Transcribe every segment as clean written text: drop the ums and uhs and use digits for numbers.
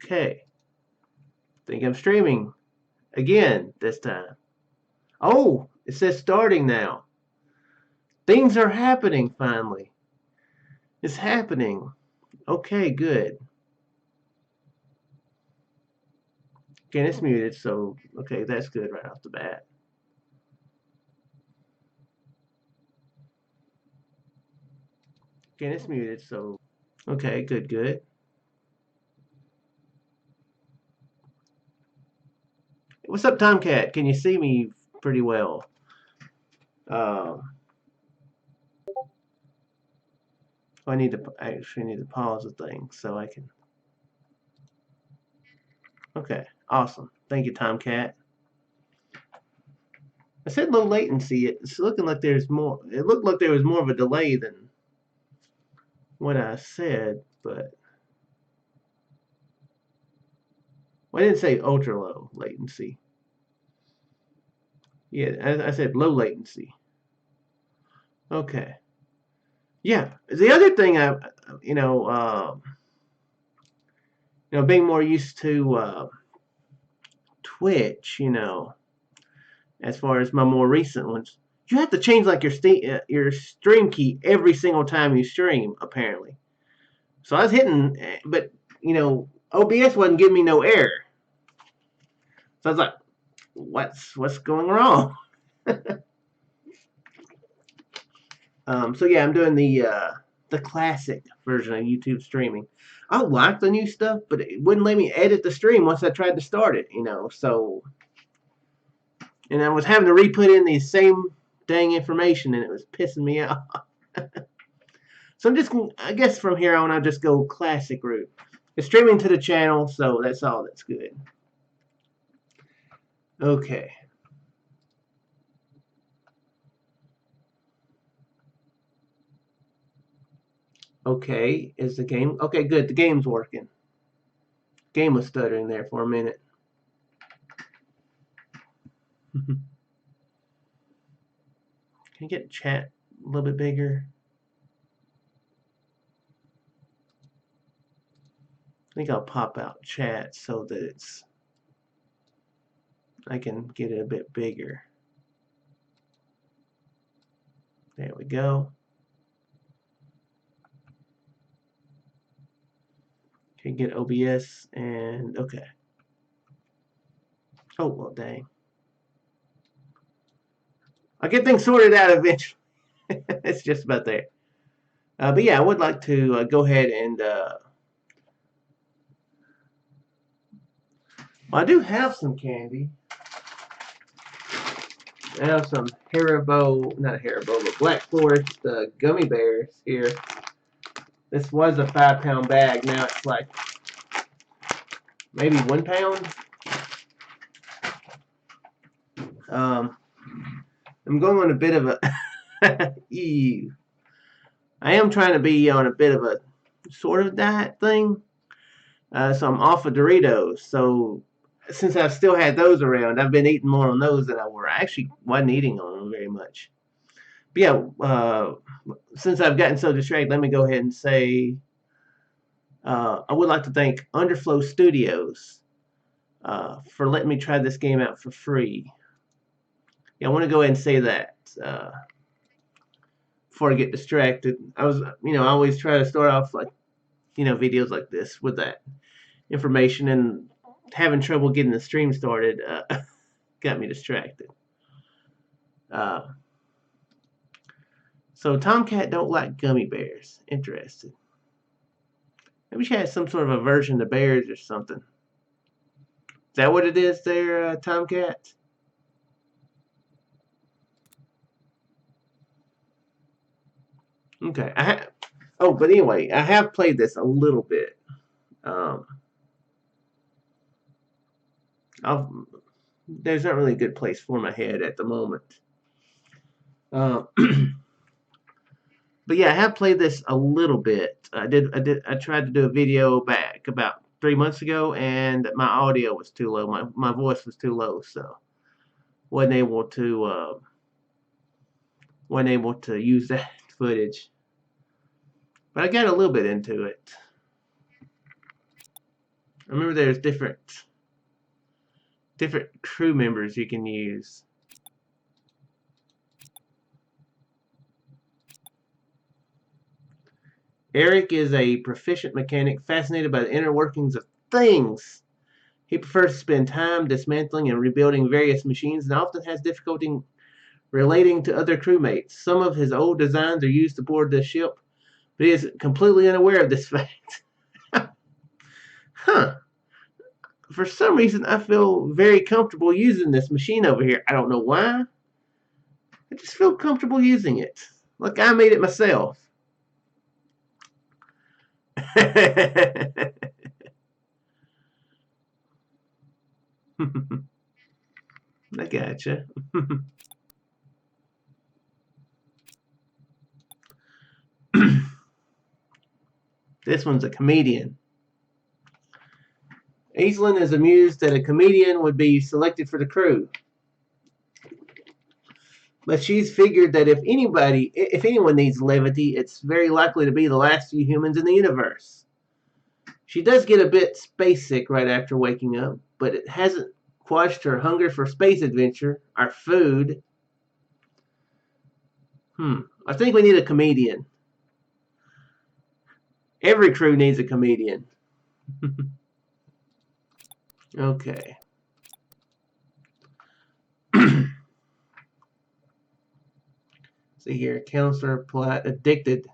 Okay. Think I'm streaming again this time. Oh, it says starting now. Things are happening finally. It's happening. Okay, good. Okay, it's muted, so okay, that's good right off the bat. Okay, it's muted, so okay, good. What's up, Tomcat? Can you see me pretty well? I actually need to pause the thing so I can. Okay, awesome. Thank you, Tomcat. I said low latency. It's looking like there's more. It looked like there was more of a delay than what I said, but well, I didn't say ultra low latency. Yeah, I said low latency. Okay. Yeah. The other thing you know, being more used to Twitch, as far as my more recent ones, you have to change like your stream key every single time you stream, apparently. So I was hitting, but OBS wasn't giving me no error. So I was like, what's going wrong? So yeah, I'm doing the classic version of YouTube streaming. I like the new stuff, but it wouldn't let me edit the stream once I tried to start it. So and I was having to re-put in the same dang information, and it was pissing me off. So I guess from here on, I'll just go classic route. It's streaming to the channel, so that's all that's good. Okay. Okay, is the game... Okay, good. The game's working. Game was stuttering there for a minute. Can you get chat a little bit bigger? I think I'll pop out chat so that I can get it a bit bigger. There we go. Can get OBS and okay. Oh, well, dang. I'll get things sorted out eventually. It's just about there. But yeah, I would like to go ahead and well, I do have some candy. I have some Haribo, not Haribo, but Black Forest gummy bears here. This was a 5-pound bag. Now it's like maybe 1 pound. I'm going on a bit of a ew. I am trying to be on a bit of a sort of diet thing. So I'm off of Doritos. So since I've still had those around, I've been eating more on those than I were. I actually wasn't eating on them very much. But yeah, since I've gotten so distracted, let me go ahead and say I would like to thank Underflow Studios for letting me try this game out for free. Yeah, I want to go ahead and say that before I get distracted. I always try to start off like, videos like this with that information, and having trouble getting the stream started got me distracted. So Tomcat don't like gummy bears. Interesting. Maybe she has some sort of aversion to bears or something. Is that what it is there, Tomcat? Okay. Oh, but anyway, I have played this a little bit. There's not really a good place for my head at the moment. But yeah, I have played this a little bit. I tried to do a video back about 3 months ago, and my audio was too low. My voice was too low, so wasn't able to use that footage. But I got a little bit into it. I remember there's different crew members you can use. Eric is a proficient mechanic fascinated by the inner workings of things. He prefers to spend time dismantling and rebuilding various machines and often has difficulty relating to other crewmates. Some of his old designs are used aboard the ship, but he is completely unaware of this fact. Huh. For some reason, I feel very comfortable using this machine over here. I don't know why. I just feel comfortable using it. Like I made it myself. I gotcha. This one's a comedian. Aislinn is amused that a comedian would be selected for the crew. But she's figured that if anyone needs levity, it's very likely to be the last few humans in the universe. She does get a bit space sick right after waking up, but it hasn't quashed her hunger for space adventure, our food. I think we need a comedian. Every crew needs a comedian. Okay. See here, counselor, plot, addicted,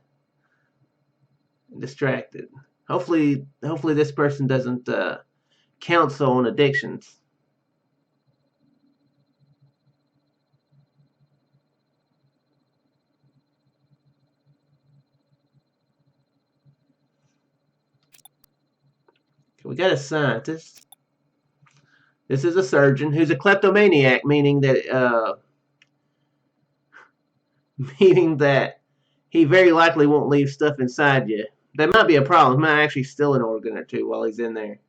and distracted. Hopefully this person doesn't counsel on addictions. We got a scientist. This is a surgeon who's a kleptomaniac, meaning that he very likely won't leave stuff inside you. That might be a problem. He might actually steal an organ or two while he's in there.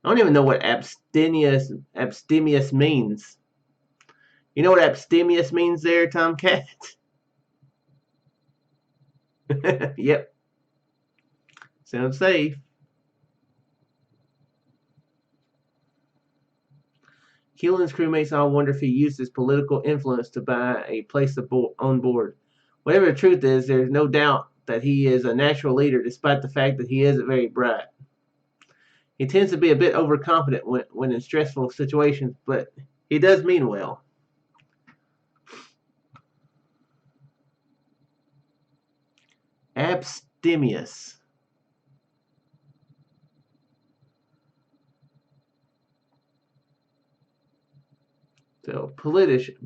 I don't even know what abstemious means. You know what abstemious means there, Tomcat? Yep. Sounds safe. Keelan's crewmates all wonder if he used his political influence to buy a place on board. Whatever the truth is, there's no doubt that he is a natural leader, despite the fact that he isn't very bright. He tends to be a bit overconfident when in stressful situations, but he does mean well. Abstemious. So, politician.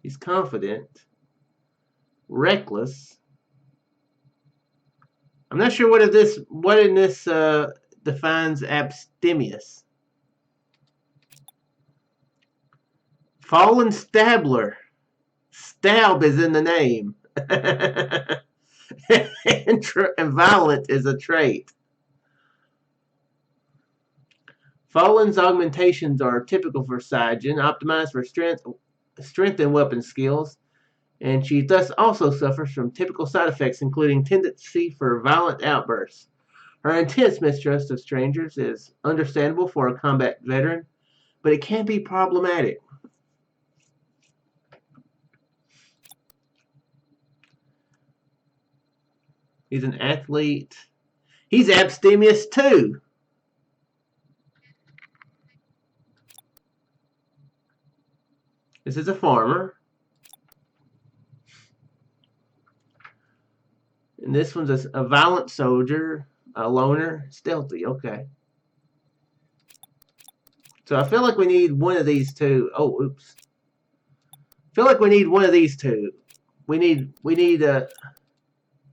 He's confident. Reckless. I'm not sure what in this defines abstemious. Fallen stabler. Stab is in the name. And violent is a trait. Fallen's augmentations are typical for Saiyajin, optimized for strength and weapon skills, and she thus also suffers from typical side effects, including tendency for violent outbursts. Her intense mistrust of strangers is understandable for a combat veteran, but it can be problematic. He's an athlete. He's abstemious too. This is a farmer. And this one's a violent soldier, a loner, stealthy. Okay. So I feel like we need one of these two. Oh, oops. I feel like we need one of these two. We need a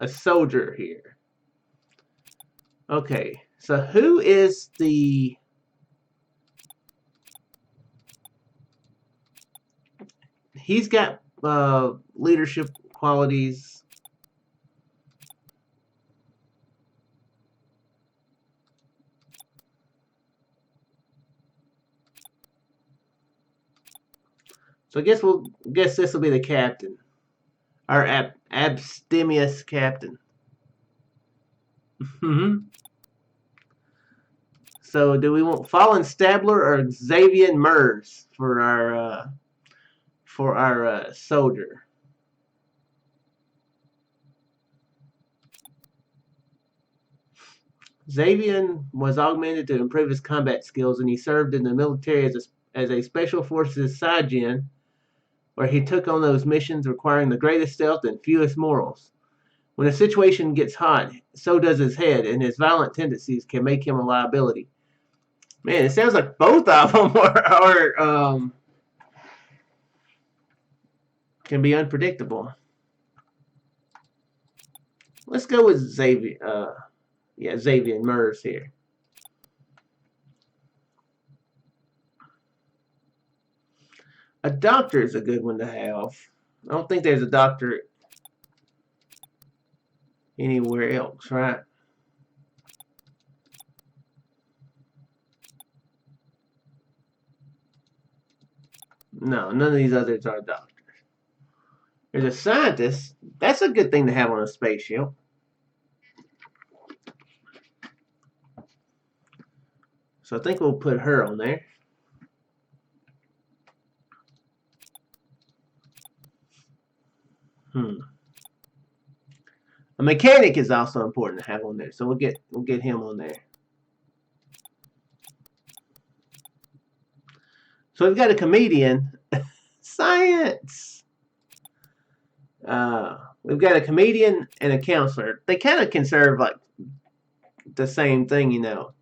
soldier here. Okay. So who is the... He's got leadership qualities. So I guess this will be the captain. Our abstemious captain. So do we want Fallen Stabler or Xavier Mers for our soldier? Xavier was augmented to improve his combat skills, and he served in the military as a special forces Saiyajin, where he took on those missions requiring the greatest stealth and fewest morals. When a situation gets hot, so does his head, and his violent tendencies can make him a liability. Man, it sounds like both of them can be unpredictable. Let's go with Xavier. Xavier Mers here. A doctor is a good one to have. I don't think there's a doctor anywhere else, right? No, none of these others are doctors. There's a scientist. That's a good thing to have on a spaceship. So I think we'll put her on there. A mechanic is also important to have on there, so we'll get him on there. So we've got a comedian. Science. We've got a comedian and a counselor. They kind of can serve like the same thing, you know.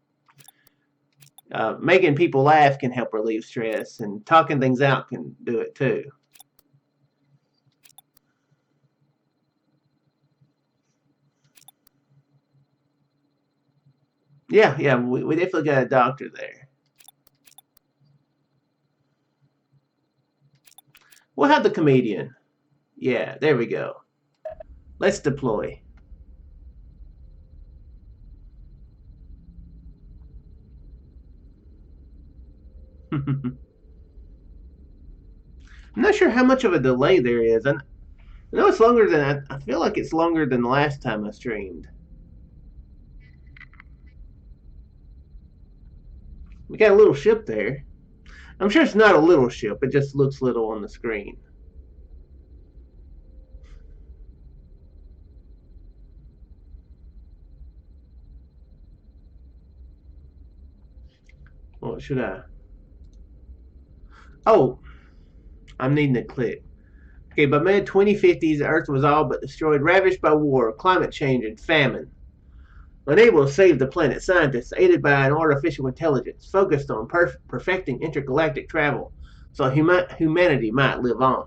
Making people laugh can help relieve stress, and talking things out can do it too. Yeah, we definitely got a doctor there. We'll have the comedian. Yeah, there we go. Let's deploy. I'm not sure how much of a delay there is. I know it's longer than I feel like it's longer than the last time I streamed. We got a little ship there. I'm sure it's not a little ship. It just looks little on the screen. What should I? Oh, I'm needing to click. Okay, by mid 2050s, Earth was all but destroyed, ravaged by war, climate change, and famine. Unable to save the planet, scientists, aided by an artificial intelligence, focused on perfecting intergalactic travel so humanity might live on.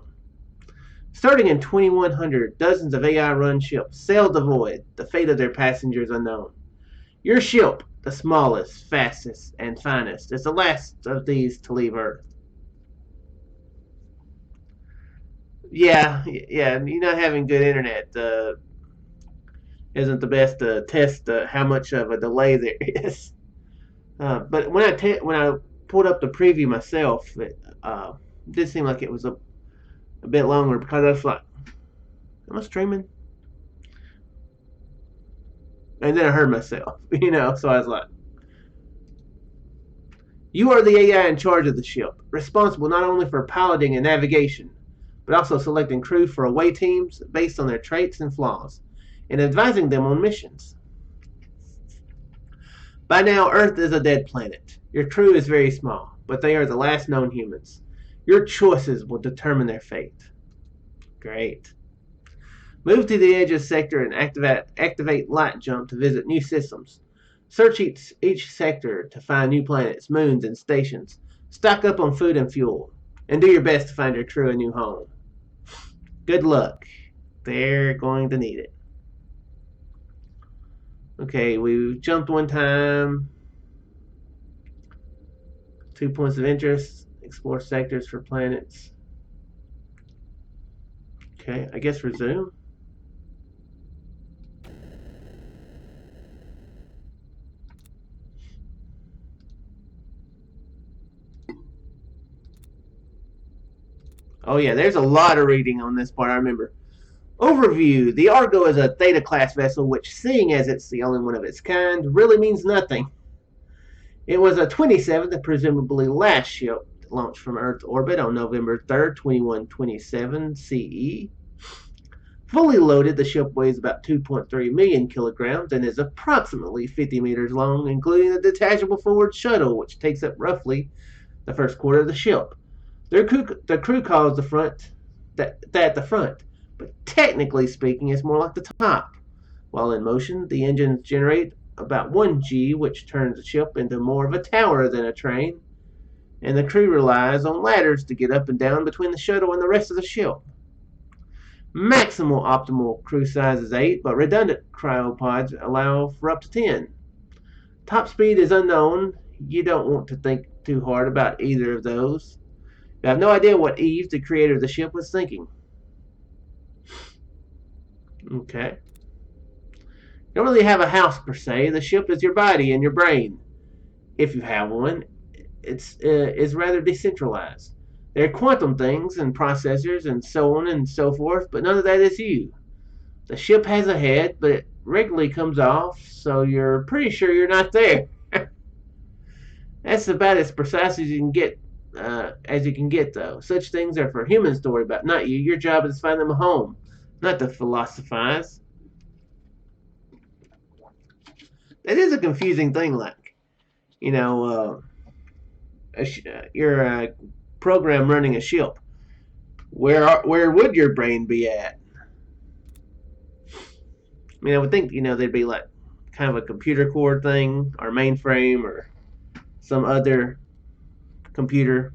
Starting in 2100, dozens of AI-run ships sailed the void, the fate of their passengers unknown. Your ship, the smallest, fastest, and finest, is the last of these to leave Earth. Yeah, you're not having good internet isn't the best to test how much of a delay there is. But when I pulled up the preview myself, it did seem like it was a bit longer because I was like, am I streaming? And then I heard myself, so I was like, you are the AI in charge of the ship, responsible not only for piloting and navigation, but also selecting crew for away teams based on their traits and flaws, and advising them on missions. By now, Earth is a dead planet. Your crew is very small, but they are the last known humans. Your choices will determine their fate. Great. Move to the edge of sector and activate light jump to visit new systems. Search each sector to find new planets, moons, and stations. Stock up on food and fuel. And do your best to find your crew a new home. Good luck. They're going to need it. Okay, we've jumped one time. 2 points of interest. Explore sectors for planets. Okay, I guess resume. Oh yeah, there's a lot of reading on this part. I remember. Overview: the Argo is a Theta class vessel, which, seeing as it's the only one of its kind, really means nothing. It was a 27th and presumably last ship launched from Earth orbit on November 3rd, 2127 CE. Fully loaded, the ship weighs about 2.3 million kilograms and is approximately 50 meters long, including the detachable forward shuttle, which takes up roughly the first quarter of the ship. The crew calls the front that the front, but technically speaking, it's more like the top. While in motion, the engines generate about 1 G, which turns the ship into more of a tower than a train, and the crew relies on ladders to get up and down between the shuttle and the rest of the ship. Maximal optimal crew size is 8, but redundant cryopods allow for up to 10. Top speed is unknown. You don't want to think too hard about either of those. You have no idea what Eve, the creator of the ship, was thinking. Okay. You don't really have a house per se. The ship is your body and your brain, if you have one. It's rather decentralized. There are quantum things and processors and so on and so forth, but none of that is you. The ship has a head, but it regularly comes off, so you're pretty sure you're not there. That's about as precise as you can get, though. Such things are for humans to worry about, not you. Your job is to find them a home, not to philosophize. That is a confusing thing, like, you know, you're a program running a ship. Where would your brain be at? I mean, I would think there'd be like kind of a computer core thing, or mainframe, or some other computer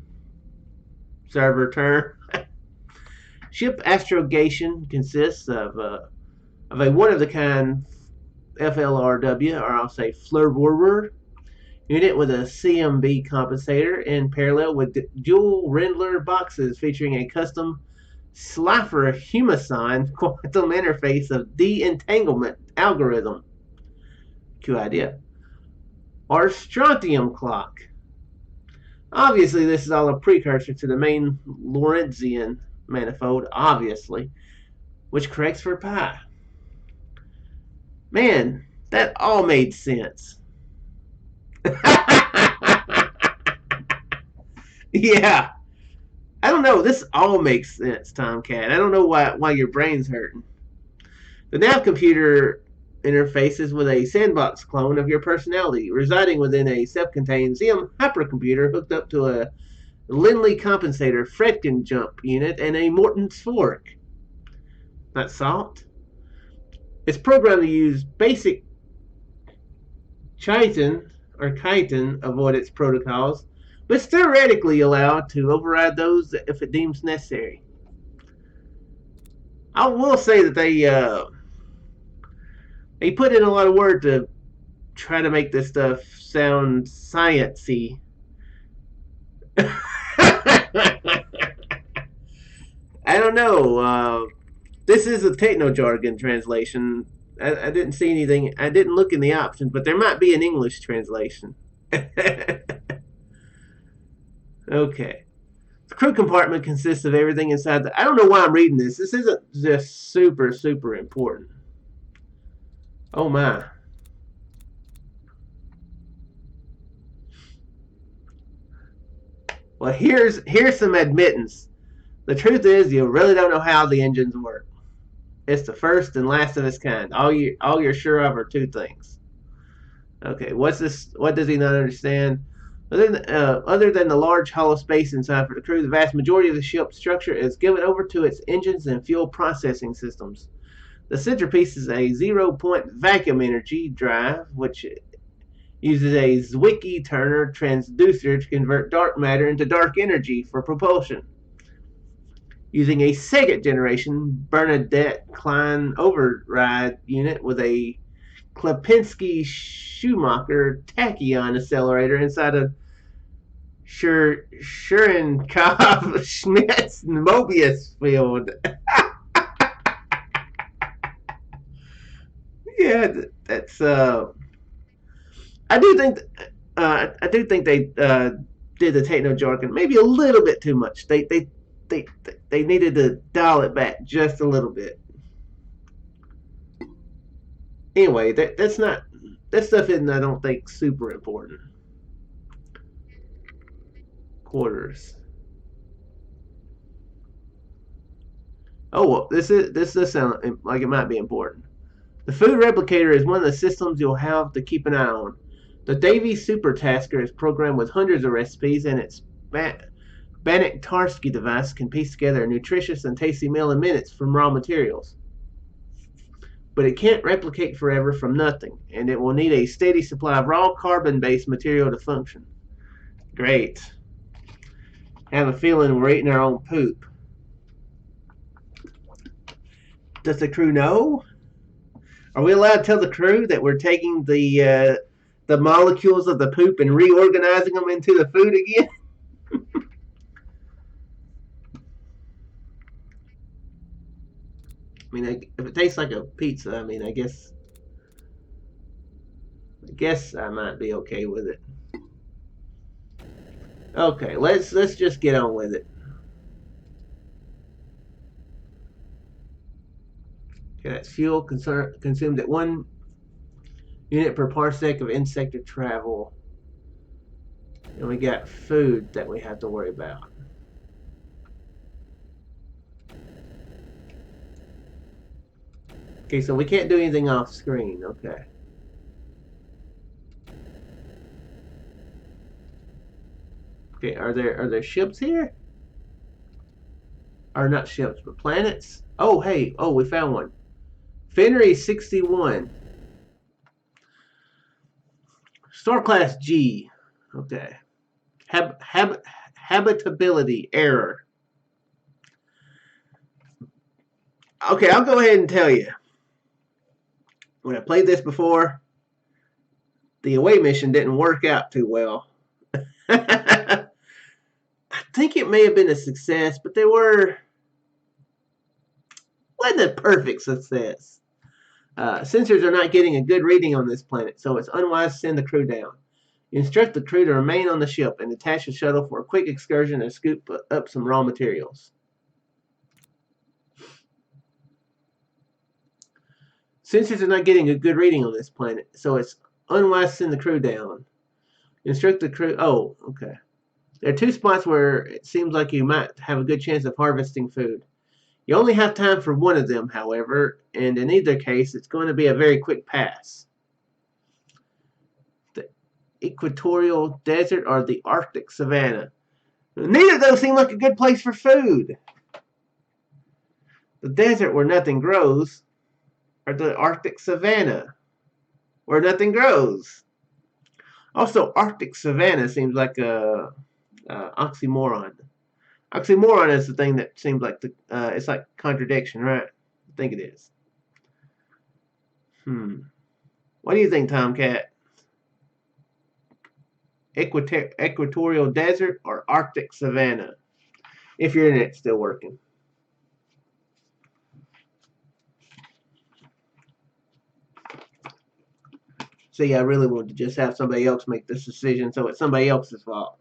server term. Ship astrogation consists of a one of the kind FLRW, or I'll say Flurwurwer unit with a CMB compensator in parallel with dual Rendler boxes featuring a custom Slipher Humason quantum interface of de-entanglement algorithm. Cool idea. Or strontium clock. Obviously, this is all a precursor to the main Lorentzian manifold, obviously, which corrects for pi. Man, that all made sense. Yeah. I don't know. This all makes sense, Tomcat. I don't know why your brain's hurting. The nav computer interfaces with a sandbox clone of your personality, residing within a self-contained Xeon hypercomputer hooked up to a Lindley compensator, Fredkin jump unit, and a Morton's fork. Not salt. It's programmed to use basic Chitin or Chitin avoidance protocols, but it's theoretically allowed to override those if it deems necessary. I will say that they put in a lot of work to try to make this stuff sound sciencey. I don't know. This is a techno jargon translation. I didn't see anything. I didn't look in the options, but there might be an English translation. Okay. The crew compartment consists of everything inside I don't know why I'm reading this. This isn't just super, super important. Oh my. Well, here's some admittance. The truth is, you really don't know how the engines work. It's the first and last of its kind. All you're sure of are two things. Okay, what's this? What does he not understand? Other than the large hollow space inside for the crew, the vast majority of the ship's structure is given over to its engines and fuel processing systems. The centerpiece is a zero-point vacuum energy drive, which uses a Zwicky-Turner transducer to convert dark matter into dark energy for propulsion. Using a second generation Bernadette Klein override unit with a Klepinski Schumacher tachyon accelerator inside a Cherenkov Schmitz Mobius field. Yeah, that's I do think they did the techno jargon maybe a little bit too much. They they needed to dial it back just a little bit. Anyway, that's not that stuff isn't, I don't think, super important. Quarters. Oh well, this does sound like it might be important. The food replicator is one of the systems you'll have to keep an eye on. The Davy Supertasker is programmed with hundreds of recipes, and its Banach-Tarski device can piece together a nutritious and tasty meal in minutes from raw materials. But it can't replicate forever from nothing, and it will need a steady supply of raw carbon-based material to function. Great. I have a feeling we're eating our own poop. Does the crew know? Are we allowed to tell the crew that we're taking the molecules of the poop and reorganizing them into the food again? I mean, if it tastes like a pizza, I mean, I guess I might be okay with it. Okay, let's just get on with it. Okay, that's fuel consumed at 1 unit per parsec of insect travel. And we got food that we have to worry about. Okay, so we can't do anything off screen. Okay. Okay, are there ships here? Or not ships, but planets? Oh, hey, oh, we found one. Fenry 61. Star Class G. Okay. Habitability error. Okay, I'll go ahead and tell you. When I played this before, the away mission didn't work out too well. I think it may have been a success, but wasn't a perfect success. Sensors are not getting a good reading on this planet, so it's unwise to send the crew down. You instruct the crew to remain on the ship and detach the shuttle for a quick excursion and scoop up some raw materials. Sensors are not getting a good reading on this planet, so it's unwise to send the crew down. Instruct the crew. Oh, okay. There are 2 spots where it seems like you might have a good chance of harvesting food. You only have time for one of them, however, and in either case, it's going to be a very quick pass. The equatorial desert or the Arctic savanna. Neither of those seem like a good place for food. The desert where nothing grows, or the Arctic savanna where nothing grows. Also, Arctic savanna seems like a oxymoron. Oxymoron is the thing that seems like it's like contradiction, right? I think it is. What do you think, Tomcat? Equatorial desert or Arctic savanna? If your internet's still working. See, I really wanted to just have somebody else make this decision, so it's somebody else's fault.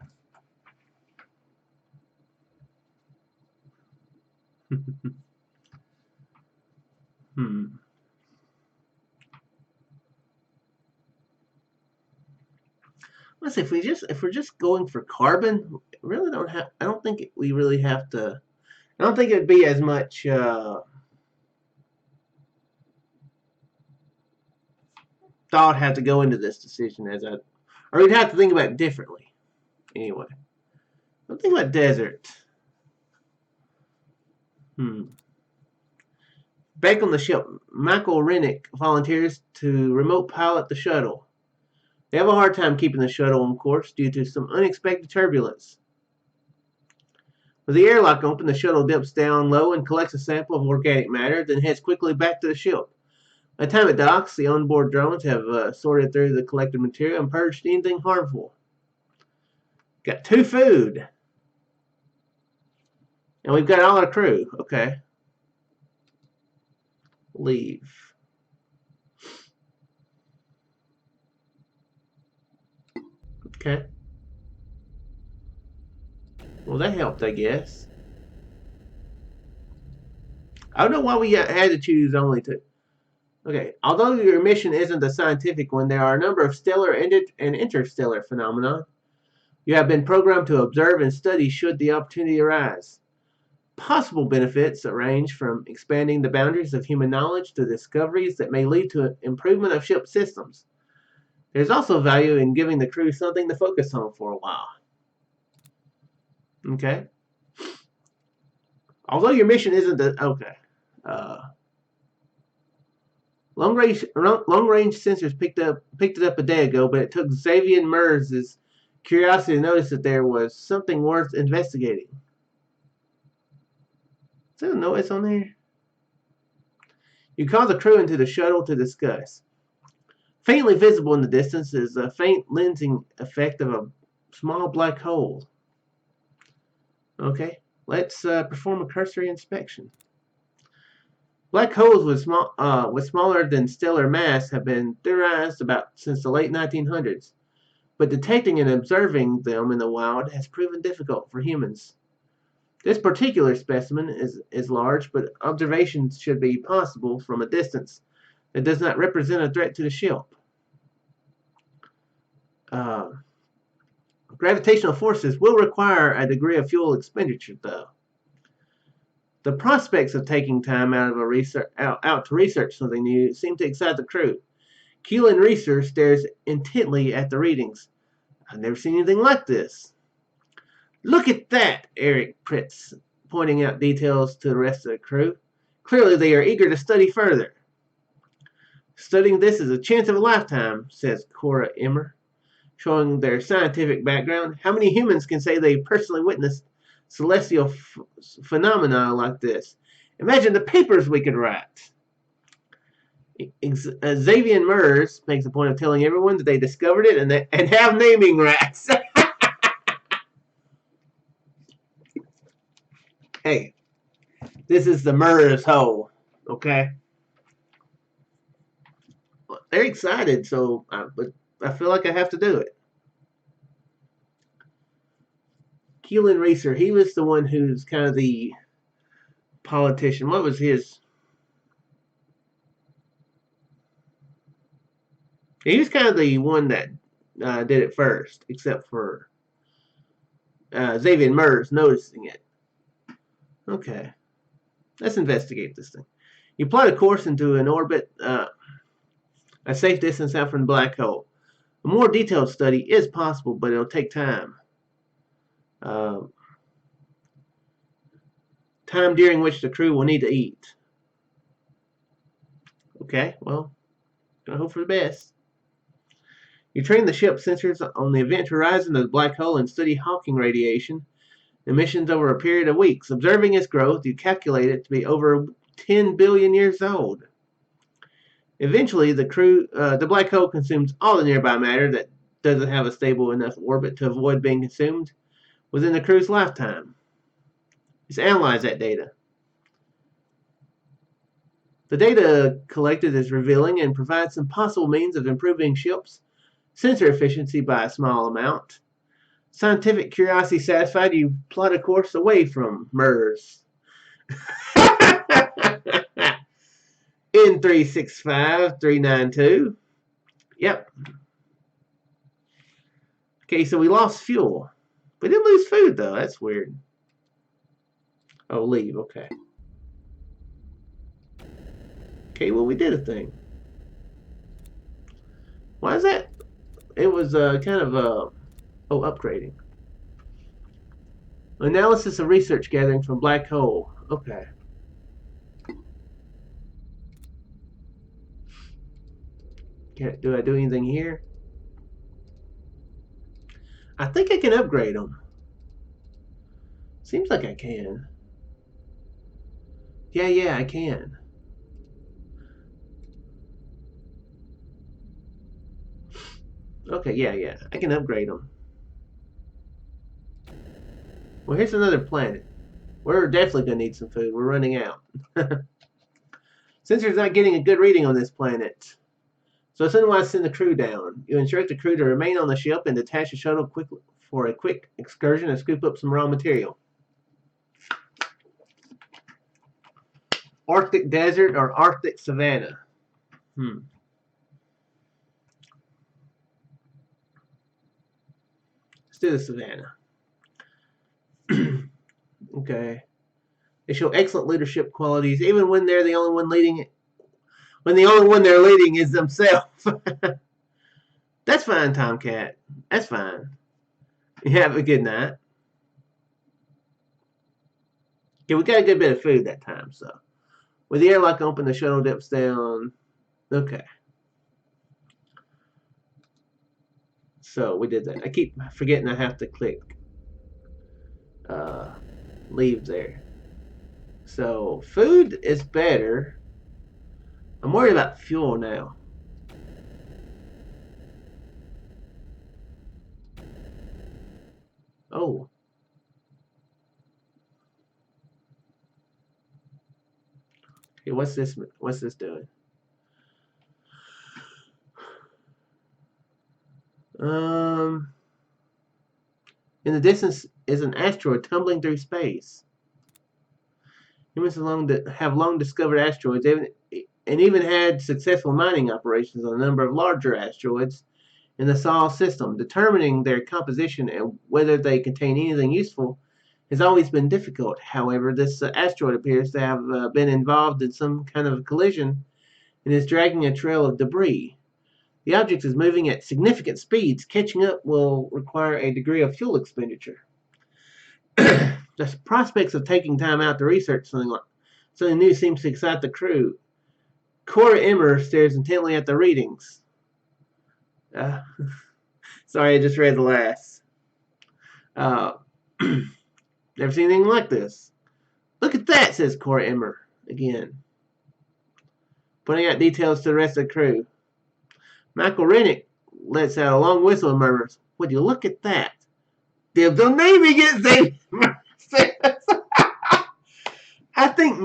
Let's see, if we're just going for carbon, really don't have. I don't think we really have to. I don't think it'd be as much. Thought had to go into this decision or we'd have to think about it differently. Anyway, I'm thinking about desert. Back on the ship, Michael Rennick volunteers to remote pilot the shuttle. They have a hard time keeping the shuttle on course due to some unexpected turbulence. With the airlock open, the shuttle dips down low and collects a sample of organic matter, then heads quickly back to the ship. By the time it docks, the onboard drones have sorted through the collected material and purged anything harmful. Got 2 food. And we've got all our crew. Okay. Leave. Okay. Well, that helped, I guess. I don't know why we had to choose only two. Okay, although your mission isn't a scientific one, there are a number of stellar and interstellar phenomena you have been programmed to observe and study should the opportunity arise. Possible benefits range from expanding the boundaries of human knowledge to discoveries that may lead to improvement of ship systems. There's also value in giving the crew something to focus on for a while. Okay. Although your mission isn't okay. Uh, long range sensors picked it up a day ago, but it took Xavier Mers' curiosity to notice that there was something worth investigating. Is there a noise on there? You call the crew into the shuttle to discuss. Faintly visible in the distance is a faint lensing effect of a small black hole. Okay, let's perform a cursory inspection. Black holes with smaller than stellar mass have been theorized about since the late 1900s, but detecting and observing them in the wild has proven difficult for humans. This particular specimen is large, but observations should be possible from a distance that does not represent a threat to the ship. Gravitational forces will require a degree of fuel expenditure, though. The prospects of taking time out to research something new seem to excite the crew. Keelan Reeser stares intently at the readings. I've never seen anything like this. Look at that, Eric Pritz, pointing out details to the rest of the crew. Clearly they are eager to study further. Studying this is a chance of a lifetime, says Cora Emmer, showing their scientific background. How many humans can say they personally witnessed celestial phenomena like this? Imagine the papers we could write. Xavier Mers makes a point of telling everyone that they discovered it and have naming rights. Hey, this is the Mers hole, okay? They're excited, but I feel like I have to do it. Keelan Reeser, he was the one who's kind of the politician. What was his? He was kind of the one that did it first, except for Xavier Mers noticing it. Okay, let's investigate this thing. You plot a course into an orbit a safe distance out from the black hole. A more detailed study is possible, but it'll take time. Time during which the crew will need to eat. Okay, well, gonna hope for the best. You train the ship sensors on the event horizon of the black hole and study Hawking radiation emissions over a period of weeks. Observing its growth, you calculate it to be over 10 billion years old. Eventually, the black hole consumes all the nearby matter that doesn't have a stable enough orbit to avoid being consumed within the crew's lifetime. Just analyze that data. The data collected is revealing and provides some possible means of improving ships' sensor efficiency by a small amount. Scientific curiosity satisfied, you plot a course away from Mers. N365392. Yep. Okay, so we lost fuel. We didn't lose food, though. That's weird. Oh, leave. Okay. Okay, well, we did a thing. Why is that? It was kind of upgrading. Analysis of research gathering from black hole. Okay. Do I do anything here? I think I can upgrade them. Seems like I can. Yeah, I can. Okay, yeah, I can upgrade them. Well, here's another planet. We're definitely going to need some food. We're running out. Sensors not getting a good reading on this planet. So send the crew down. You instruct the crew to remain on the ship and detach the shuttle quickly for a quick excursion and scoop up some raw material. Arctic desert or Arctic savanna? Let's do the savanna. Okay. They show excellent leadership qualities, even when they're the only one leading it. When the only one they're leading is themselves. That's fine, Tomcat. That's fine. You have a good night. Okay, we got a good bit of food that time, so. With the airlock open, the shuttle dips down. Okay. So we did that. I keep forgetting I have to click leave there. So food is better. I'm worried about fuel now. Oh. Okay, what's this? What's this doing? In the distance is an asteroid tumbling through space. Humans have long discovered asteroids and even had successful mining operations on a number of larger asteroids in the Sol system. Determining their composition and whether they contain anything useful has always been difficult. However, this asteroid appears to have been involved in some kind of collision and is dragging a trail of debris. The object is moving at significant speeds. Catching up will require a degree of fuel expenditure. The prospects of taking time out to research something new seems to excite the crew. Cora Emmer stares intently at the readings. Sorry, I just read the last. Never seen anything like this. Look at that, says Cora Emmer again, pointing out details to the rest of the crew. Michael Rennick lets out a long whistle and murmurs, "Would you look at that? Dibs on Navy gets Xavier." I think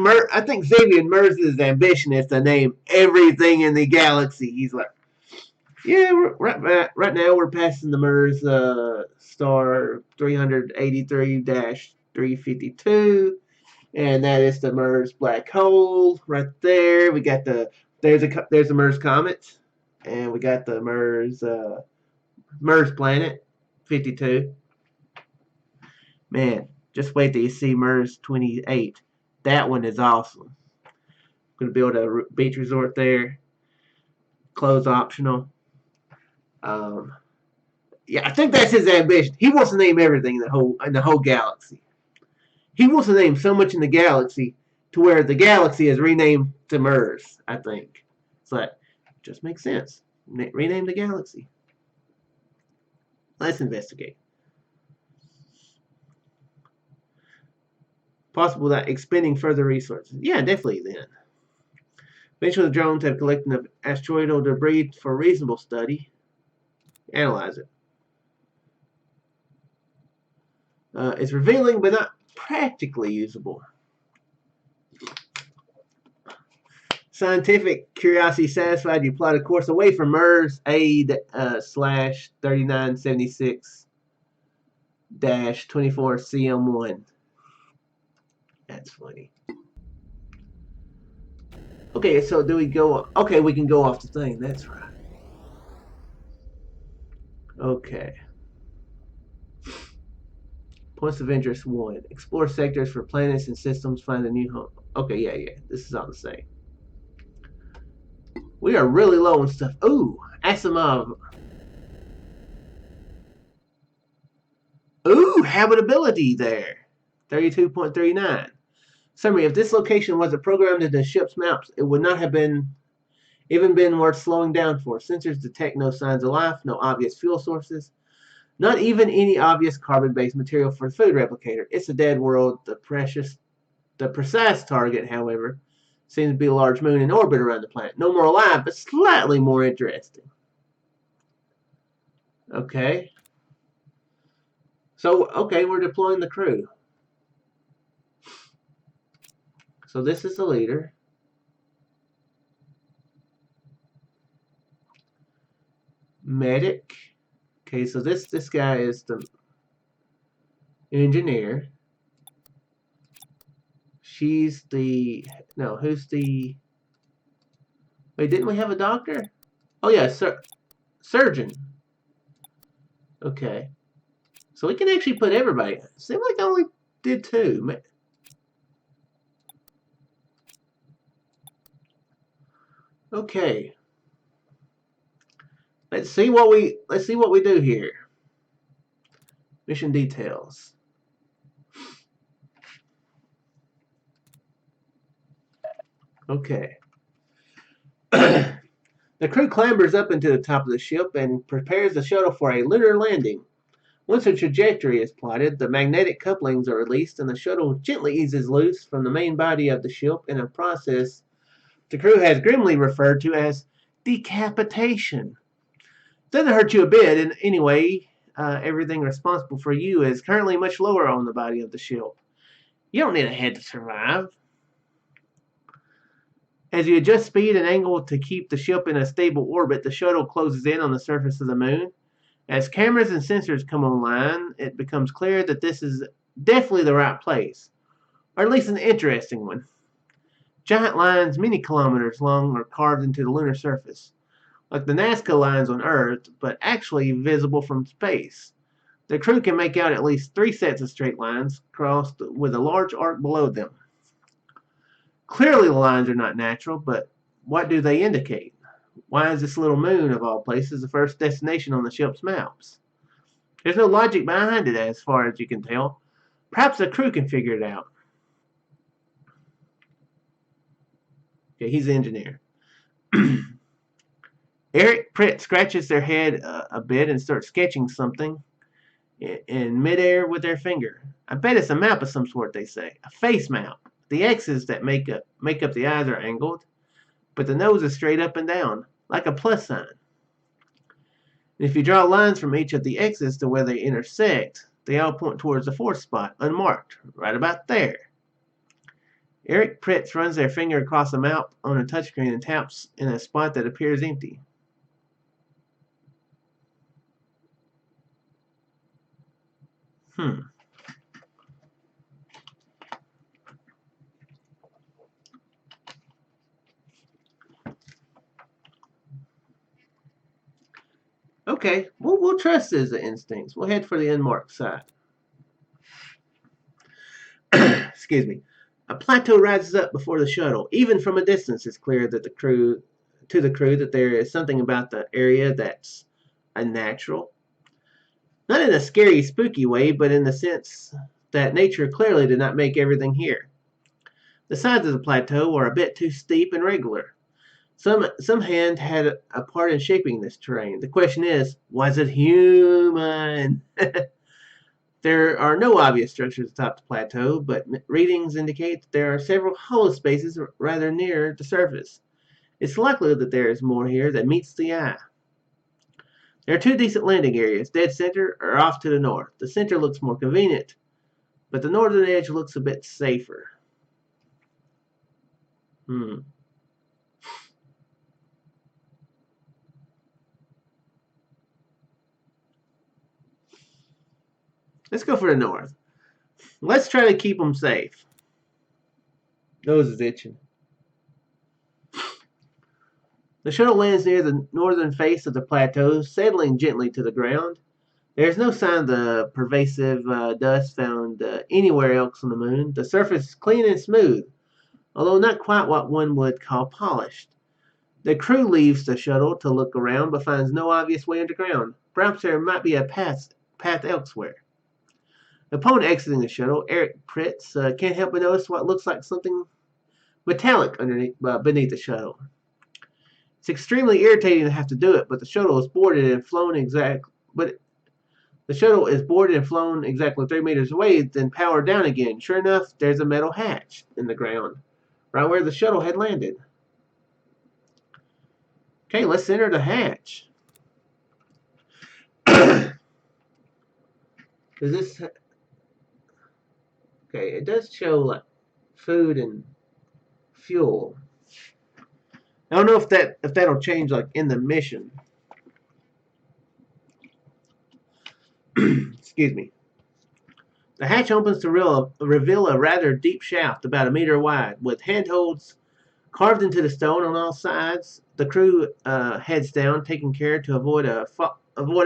Xavier Merz's ambition is to name everything in the galaxy. He's like, yeah, right now we're passing the Mers star 383-352, and that is the Mers black hole right there. We got there's the Mers comet, and we got the Mers planet 52. Man, just wait till you see Mers 28. That one is awesome. Going to build a beach resort there. Clothes optional. Yeah, I think that's his ambition. He wants to name everything in the whole galaxy. He wants to name so much in the galaxy to where the galaxy is renamed to Mers. I think it's like just makes sense. Rename the galaxy. Let's investigate. Possible that expending further resources. Yeah, definitely then. Eventually, the drones have collected enough asteroidal debris for reasonable study. Analyze it. It's revealing, but not practically usable. Scientific curiosity satisfied, you plot a course away from Mers aid slash 3976-24 CM1. That's funny. Okay, so do we go? Okay, we can go off the thing. That's right. Okay. Points of interest 1. Explore sectors for planets and systems. Find a new home. Okay, yeah. This is all the same. We are really low on stuff. Ooh, Asimov. Ooh, habitability there. 32.39. Summary: if this location wasn't programmed into the ship's maps, it would not have even been worth slowing down for. Sensors detect no signs of life, no obvious fuel sources, not even any obvious carbon-based material for the food replicator. It's a dead world. The precise target, however, seems to be a large moon in orbit around the planet. No more alive, but slightly more interesting. Okay. So, okay, we're deploying the crew. So this is the leader. Medic. Okay, so this guy is the engineer. She's the... No, who's the... Wait, didn't we have a doctor? Oh, yeah, surgeon. Okay. So we can actually put everybody. Seems like I only did 2. Okay. Let's see what we do here. Mission details. Okay. The crew clambers up into the top of the ship and prepares the shuttle for a lunar landing. Once a trajectory is plotted, the magnetic couplings are released and the shuttle gently eases loose from the main body of the ship in a process the crew has grimly referred to as decapitation. Doesn't hurt you a bit, and anyway, everything responsible for you is currently much lower on the body of the ship. You don't need a head to survive. As you adjust speed and angle to keep the ship in a stable orbit, the shuttle closes in on the surface of the moon. As cameras and sensors come online, it becomes clear that this is definitely the right place, or at least an interesting one. Giant lines many kilometers long are carved into the lunar surface, like the Nazca lines on Earth, but actually visible from space. The crew can make out at least 3 sets of straight lines crossed with a large arc below them. Clearly the lines are not natural, but what do they indicate? Why is this little moon, of all places, the first destination on the ship's maps? There's no logic behind it as far as you can tell. Perhaps the crew can figure it out. Okay, he's the engineer. Eric Pritt scratches their head a bit and starts sketching something in midair with their finger. I bet it's a map of some sort, they say. A face map. The X's that make up the eyes are angled, but the nose is straight up and down, like a plus sign. And if you draw lines from each of the X's to where they intersect, they all point towards the 4th spot, unmarked, right about there. Eric Pritz runs their finger across the map on a touchscreen and taps in a spot that appears empty. Okay, we'll trust his instincts. We'll head for the unmarked side. Excuse me. A plateau rises up before the shuttle. Even from a distance, it's clear that the crew that there is something about the area that's unnatural. Not in a scary, spooky way, but in the sense that nature clearly did not make everything here. The sides of the plateau are a bit too steep and regular. Some hand had a part in shaping this terrain. The question is, was it human? There are no obvious structures atop the plateau, but readings indicate that there are several hollow spaces rather near the surface. It's likely that there is more here that meets the eye. There are 2 decent landing areas, dead center or off to the north. The center looks more convenient, but the northern edge looks a bit safer. Let's go for the north. Let's try to keep them safe. Nose is itching. The shuttle lands near the northern face of the plateau, settling gently to the ground. There is no sign of the pervasive dust found anywhere else on the moon. The surface is clean and smooth, although not quite what one would call polished. The crew leaves the shuttle to look around, but finds no obvious way underground. Perhaps there might be a path elsewhere. Upon exiting the shuttle, Eric Pritz can't help but notice what looks like something metallic beneath the shuttle. It's extremely irritating to have to do it, but the shuttle is boarded and flown exactly 3 meters away, then powered down again. Sure enough, there's a metal hatch in the ground, right where the shuttle had landed. Okay, let's enter the hatch. Does this... Okay, it does show like food and fuel. I don't know if that'll change like in the mission. Excuse me. The hatch opens to reveal a rather deep shaft, about a meter wide, with handholds carved into the stone on all sides. The crew heads down, taking care to avoid a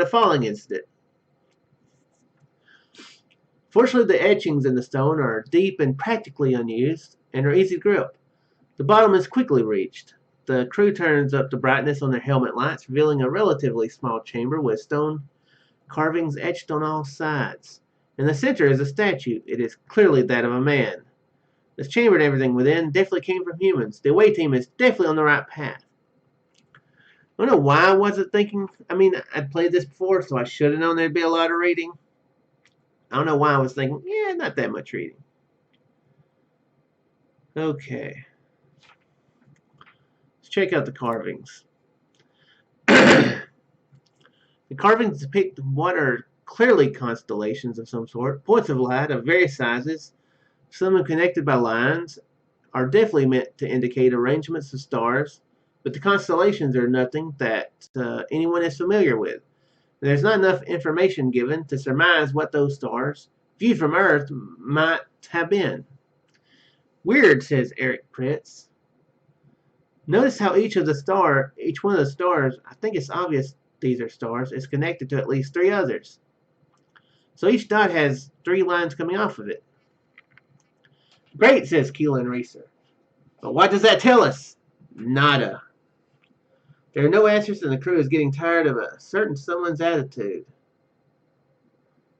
falling incident. Fortunately, the etchings in the stone are deep and practically unused, and are easy to grip. The bottom is quickly reached. The crew turns up the brightness on their helmet lights, revealing a relatively small chamber with stone carvings etched on all sides. In the center is a statue. It is clearly that of a man. This chamber and everything within definitely came from humans. The away team is definitely on the right path. I don't know why I wasn't thinking. I mean, I'd played this before, so I should have known there'd be a lot of reading. I don't know why I was thinking, yeah, not that much reading. Okay. Let's check out the carvings. The carvings depict what are clearly constellations of some sort, points of light of various sizes, some are connected by lines, are definitely meant to indicate arrangements of stars, but the constellations are nothing that anyone is familiar with. There's not enough information given to surmise what those stars, viewed from Earth, might have been. Weird, says Eric Pritz. Notice how each one of the stars, I think it's obvious these are stars, is connected to at least 3 others. So each dot has 3 lines coming off of it. Great, says Keelan Reeser. But what does that tell us? Nada. There are no answers, and the crew is getting tired of a certain someone's attitude.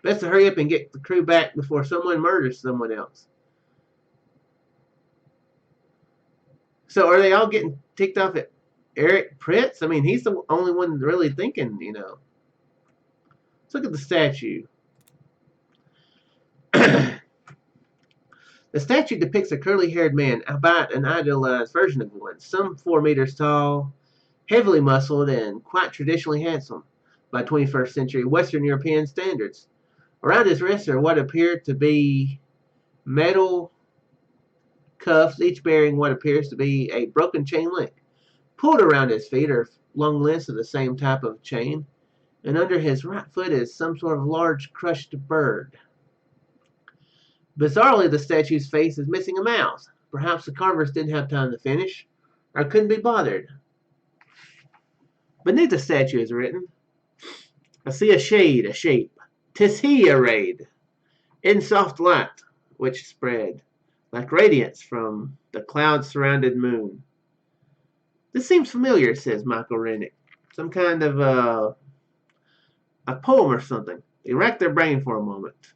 Best to hurry up and get the crew back before someone murders someone else. So are they all getting ticked off at Eric Pritz? I mean, he's the only one really thinking, you know. Let's look at the statue. The statue depicts a curly-haired man, about an idealized version of one, some 4 meters tall, heavily muscled, and quite traditionally handsome by 21st century Western European standards. Around his wrists are what appear to be metal cuffs, each bearing what appears to be a broken chain link. Pulled around his feet are long lengths of the same type of chain, and under his right foot is some sort of large crushed bird. Bizarrely, the statue's face is missing a mouth. Perhaps the carvers didn't have time to finish, or couldn't be bothered. Beneath the statue is written, I see a shade, a shape. 'Tis he arrayed in soft light, which spread like radiance from the cloud-surrounded moon. This seems familiar, says Michael Rennick. Some kind of a poem or something. They rack their brain for a moment.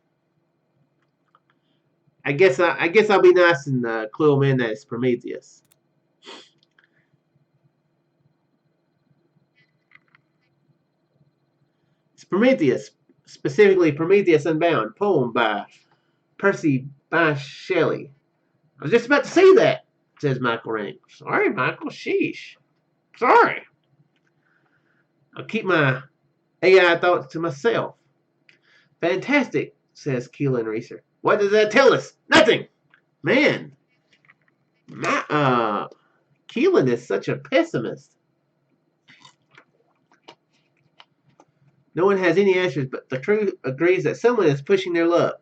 I guess I'll be nice and clue them in that it's Prometheus. It's Prometheus, specifically Prometheus Unbound, poem by Percy Bysshe Shelley. I was just about to say that, says Michael Rennick. Sorry, Michael. Sheesh. Sorry. I'll keep my AI thoughts to myself. Fantastic, says Keelan Reeser. What does that tell us? Nothing. Man, Keelan is such a pessimist. No one has any answers, but the crew agrees that someone is pushing their luck.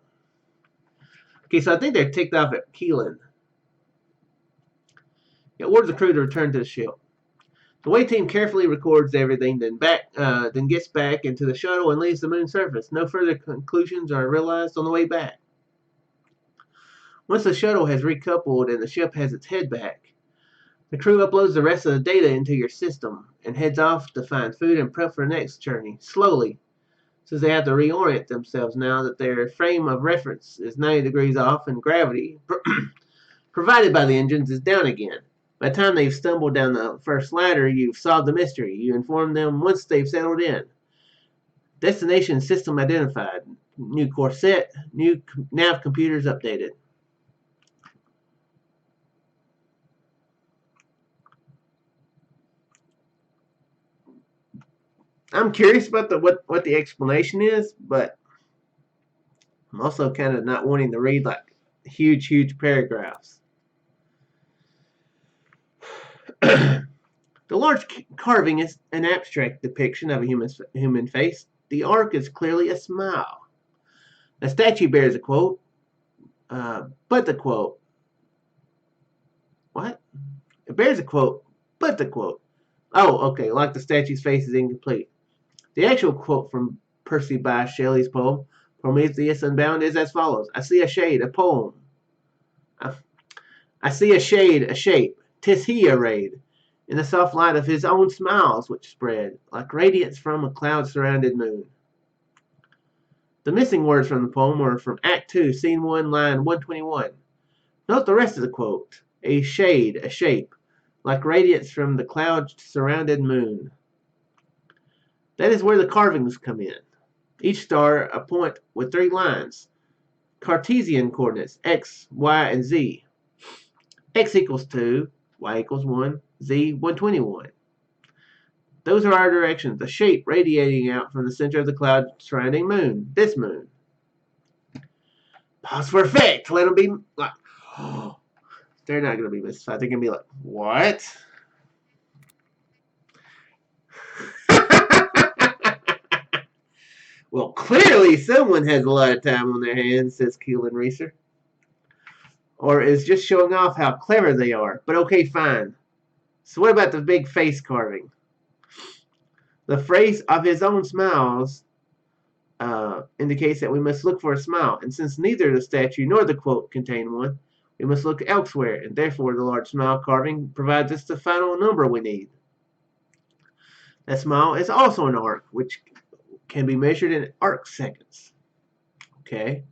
Okay, so I think they're ticked off at Keelan. It orders the crew to return to the ship. The away team carefully records everything, then gets back into the shuttle and leaves the moon's surface. No further conclusions are realized on the way back. Once the shuttle has recoupled and the ship has its head back, the crew uploads the rest of the data into your system and heads off to find food and prep for the next journey, slowly, since they have to reorient themselves now that their frame of reference is 90 degrees off and gravity provided by the engines is down again. By the time they've stumbled down the first ladder, you've solved the mystery. You inform them once they've settled in. Destination system identified. New course set. New nav computers updated. I'm curious about what the explanation is, but I'm also kind of not wanting to read like huge paragraphs. The large carving is an abstract depiction of a human face. The arc is clearly a smile. A statue bears a quote, but the quote. What? It bears a quote, but the quote. Oh, okay, like the statue's face is incomplete. The actual quote from Percy Bysshe Shelley's poem, Prometheus Unbound, is as follows. I see a shade, a poem. I see a shade, a shape. 'Tis he arrayed in the soft light of his own smiles, which spread like radiance from a cloud-surrounded moon. The missing words from the poem were from Act 2, Scene 1, line 121. Note the rest of the quote. A shade, a shape, like radiance from the cloud-surrounded moon. That is where the carvings come in. Each star a point with 3 lines. Cartesian coordinates, x, y, and z. X equals 2, y equals 1, z 121. Those are our directions, a shape radiating out from the center of the cloud surrounding moon, this moon. Pause for effect. Let them be like, oh, they're not going to be mystified. They're going to be like, what? Well, clearly someone has a lot of time on their hands, says Keelan Reeser. Or is just showing off how clever they are. But okay, fine. So what about the big face carving? The phrase of his own smiles indicates that we must look for a smile. And since neither the statue nor the quote contain one, we must look elsewhere. And therefore the large smile carving provides us the final number we need. That smile is also an arc, which can be measured in arc seconds. Okay.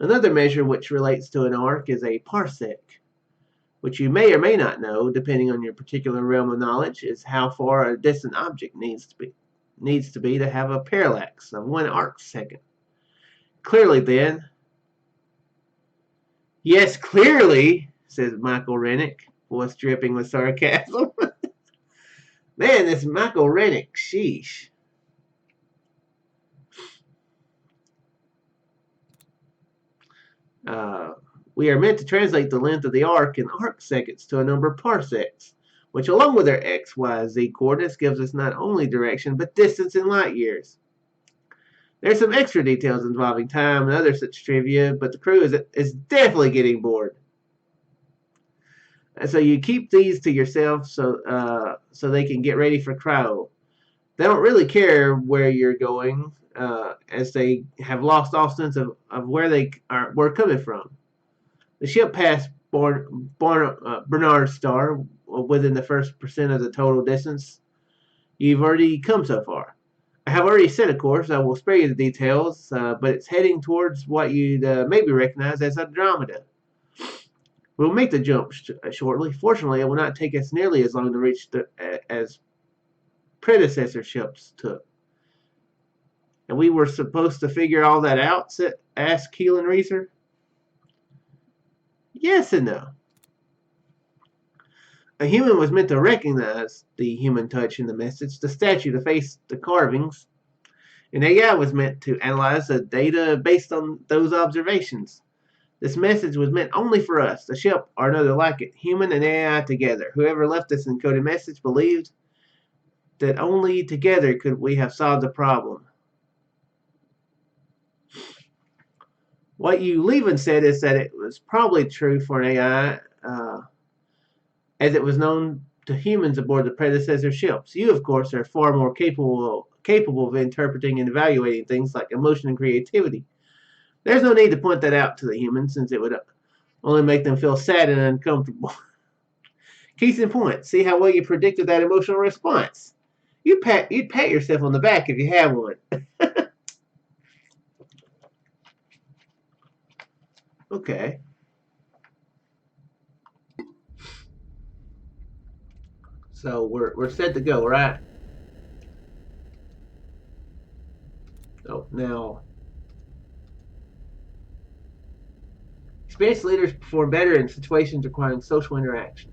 Another measure which relates to an arc is a parsec, which you may or may not know, depending on your particular realm of knowledge, is how far a distant object needs to be to have a parallax of 1 arc second. Clearly then, yes, clearly, says Michael Rennick, voice dripping with sarcasm. Man, this Michael Rennick, sheesh. We are meant to translate the length of the arc in arc seconds to a number of parsecs, which along with their x, y, z coordinates gives us not only direction, but distance in light years. There's some extra details involving time and other such trivia, but the crew is definitely getting bored. And so you keep these to yourself so they can get ready for cryo. They don't really care where you're going, as they have lost all sense of where they were coming from. The ship passed Bernard's star within the first percent of the total distance you've already come so far. I have already said, of course, I will spare you the details, but it's heading towards what you'd maybe recognize as Andromeda. We'll make the jump shortly. Fortunately, it will not take us nearly as long to reach as predecessor ships took. And we were supposed to figure all that out? Asked Keelan Reeser. Yes and no. A human was meant to recognize the human touch in the message, the statue, the face, the carvings. An AI was meant to analyze the data based on those observations. This message was meant only for us, the ship or another like it, human and AI together. Whoever left this encoded message believed that only together could we have solved the problem. What you Levin said is that it was probably true for an AI, as it was known to humans aboard the predecessor ships. You, of course, are far more capable of interpreting and evaluating things like emotion and creativity. There's no need to point that out to the humans, since it would only make them feel sad and uncomfortable. Case in point, see how well you predicted that emotional response. You'd pat yourself on the back if you had one. Okay. So we're set to go, right? Oh, now experienced leaders perform better in situations requiring social interaction.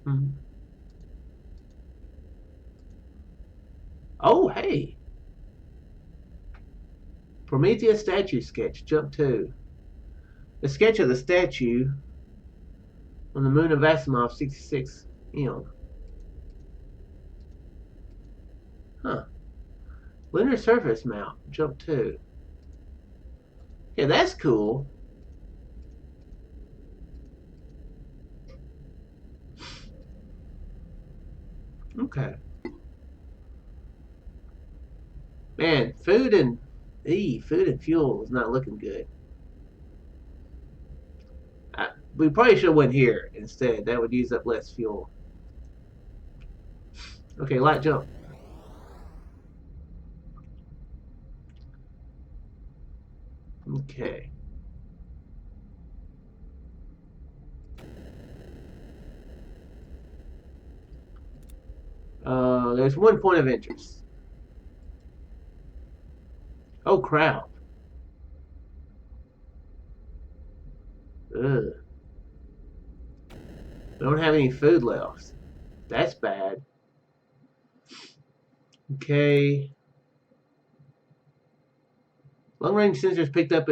Hmm. Oh, hey. Prometheus statue sketch, jump 2. The sketch of the statue on the moon of Asimov 66 M. Huh. Lunar surface mount. Jump 2. Yeah, that's cool. Okay. Man, food and fuel is not looking good. We probably should have went here instead. That would use up less fuel. Okay, light jump. Okay. There's one point of interest. Oh, crap. Ugh. We don't have any food left. That's bad. Okay. Long range sensors picked it up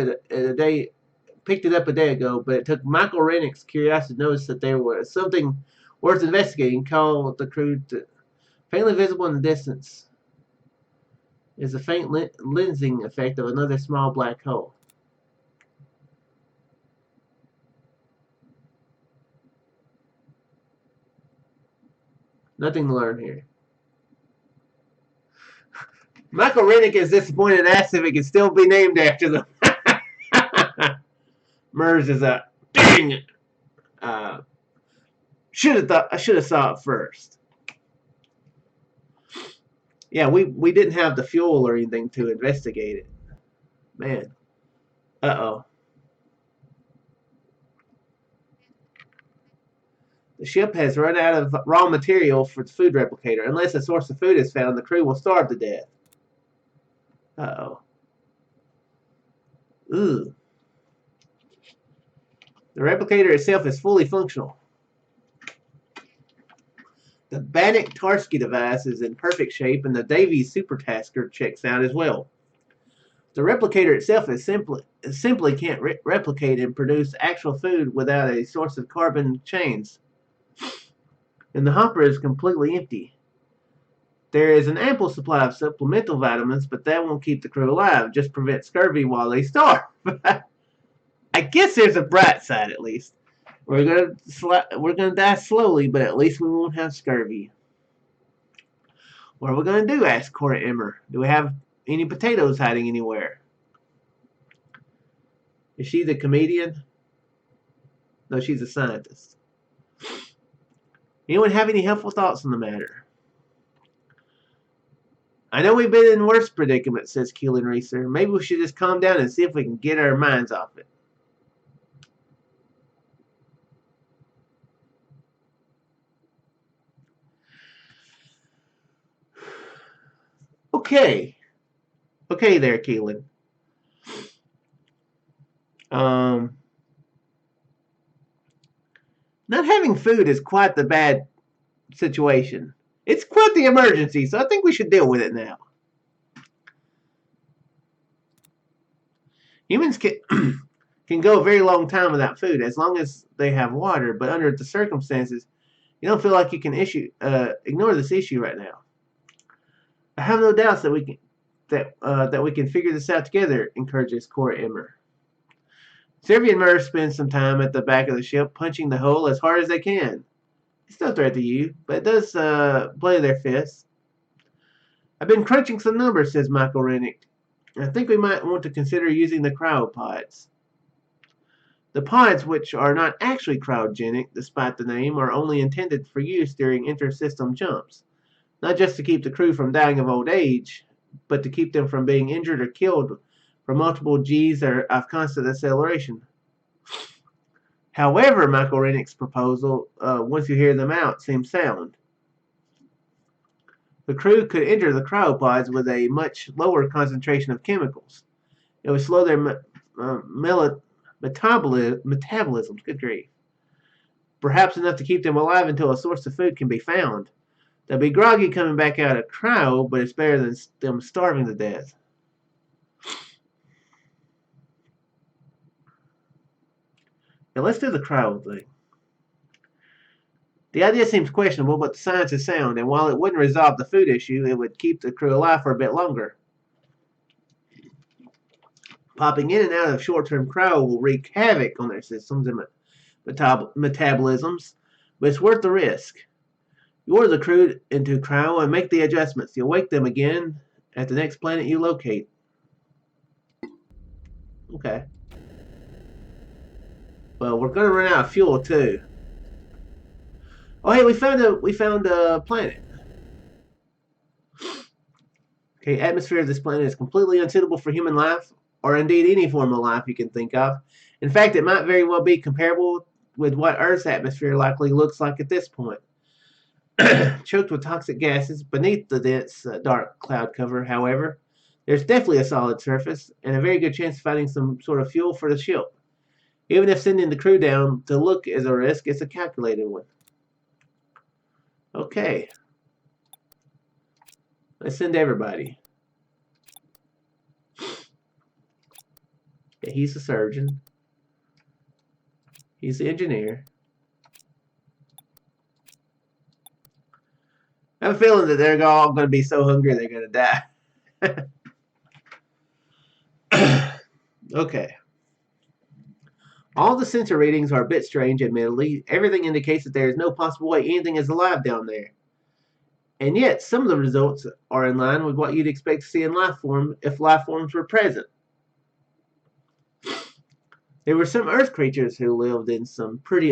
a day ago, but it took Michael Rennick's curiosity to notice that there was something worth investigating. Called the crew to faintly visible in the distance is a faint lensing effect of another small black hole. Nothing to learn here. Michael Rennick is disappointed and asked if it can still be named after them. Mers is a dang it. Uh, I should have saw it first. Yeah, we didn't have the fuel or anything to investigate it. Man. Uh-oh. The ship has run out of raw material for the food replicator. Unless a source of food is found, the crew will starve to death. Uh-oh. Ooh. The replicator itself is fully functional. The Bannock-Tarski device is in perfect shape, and the Davies supertasker checks out as well. The replicator itself is simply can't replicate and produce actual food without a source of carbon chains. And the hopper is completely empty. There is an ample supply of supplemental vitamins, but that won't keep the crew alive, just prevent scurvy while they starve. I guess there's a bright side at least. We're gonna die slowly, but at least we won't have scurvy. What are we gonna do? Asked Cora Emmer. Do we have any potatoes hiding anywhere? Is she the comedian? No, she's a scientist. Anyone have any helpful thoughts on the matter? I know we've been in worse predicaments, says Keelan Reeser. Maybe we should just calm down and see if we can get our minds off it. Okay. Okay there, Keelan. Not having food is quite the bad situation. It's quite the emergency, so I think we should deal with it now. Humans can can go a very long time without food as long as they have water, but under the circumstances, you don't feel like you can ignore this issue right now. I have no doubts that we can figure this out together, encourages Cora Emmer. Sylvia and Murph spend some time at the back of the ship punching the hole as hard as they can. It's no threat to you, but it does play their fists. I've been crunching some numbers, says Michael Rennick. I think we might want to consider using the cryopods. The pods, which are not actually cryogenic, despite the name, are only intended for use during intersystem jumps. Not just to keep the crew from dying of old age, but to keep them from being injured or killed from multiple G's of constant acceleration. However, Michael Rennick's proposal, once you hear them out, seems sound. The crew could enter the cryopods with a much lower concentration of chemicals. It would slow their metabolism. Good grief. Perhaps enough to keep them alive until a source of food can be found. They'll be groggy coming back out of cryo, but it's better than them starving to death. Now let's do the cryo thing. The idea seems questionable, but the science is sound, and while it wouldn't resolve the food issue, it would keep the crew alive for a bit longer. Popping in and out of short-term cryo will wreak havoc on their systems and metabolisms, but it's worth the risk. You order the crew into cryo and make the adjustments. You'll wake them again at the next planet you locate. Okay. Well, we're gonna run out of fuel too. Oh, hey, we found a planet. Okay, atmosphere of this planet is completely unsuitable for human life, or indeed any form of life you can think of. In fact, it might very well be comparable with what Earth's atmosphere likely looks like at this point. Choked with toxic gases beneath the dense dark cloud cover, however, there's definitely a solid surface and a very good chance of finding some sort of fuel for the ship. Even if sending the crew down to look is a risk, it's a calculated one. Okay. Let's send everybody. Okay, he's the surgeon. He's the engineer. I have a feeling that they're all going to be so hungry they're going to die. Okay. All the sensor readings are a bit strange, admittedly. Everything indicates that there is no possible way anything is alive down there. And yet, some of the results are in line with what you'd expect to see in life form if life forms were present. There were some Earth creatures who lived in some pretty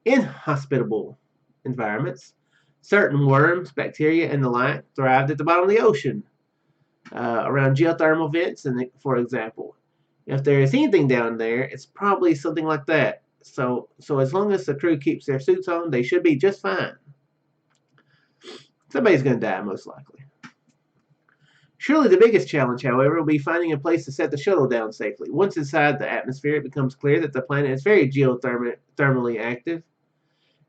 inhospitable environments. Certain worms, bacteria, and the like thrived at the bottom of the ocean, around geothermal vents, for example. If there is anything down there, it's probably something like that. So as long as the crew keeps their suits on, they should be just fine. Somebody's going to die, most likely. Surely the biggest challenge, however, will be finding a place to set the shuttle down safely. Once inside the atmosphere, it becomes clear that the planet is very geothermally active,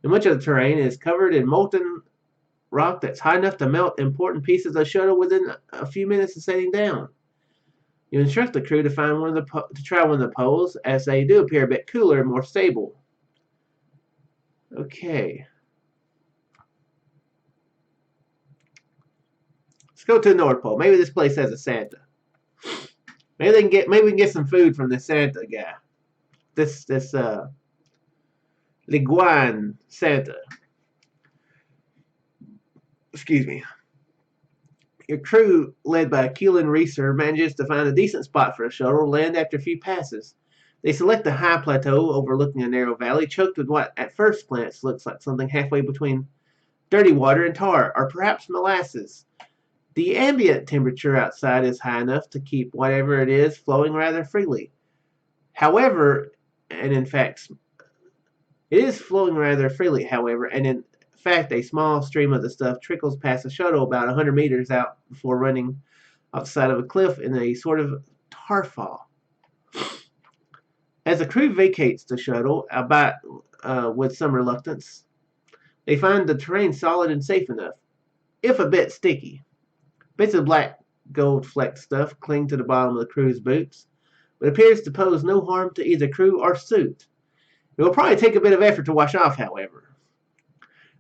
and much of the terrain is covered in molten rock that's high enough to melt important pieces of the shuttle within a few minutes of setting down. You instruct the crew to try one of the poles, as they do appear a bit cooler and more stable. Okay. Let's go to the North Pole. Maybe this place has a Santa. Maybe we can get some food from the Santa guy. This Liguan Santa. Excuse me. Your crew, led by Keelan Reeser, manages to find a decent spot for a shuttle to land after a few passes. They select a high plateau overlooking a narrow valley choked with what at first glance looks like something halfway between dirty water and tar, or perhaps molasses. The ambient temperature outside is high enough to keep whatever it is flowing rather freely. However, and in fact, it is flowing rather freely, however, and in fact, a small stream of the stuff trickles past the shuttle about 100 meters out before running off the side of a cliff in a sort of tar fall. As the crew vacates the shuttle, albeit with some reluctance, they find the terrain solid and safe enough, if a bit sticky. Bits of black gold flecked stuff cling to the bottom of the crew's boots, but appears to pose no harm to either crew or suit. It will probably take a bit of effort to wash off, however.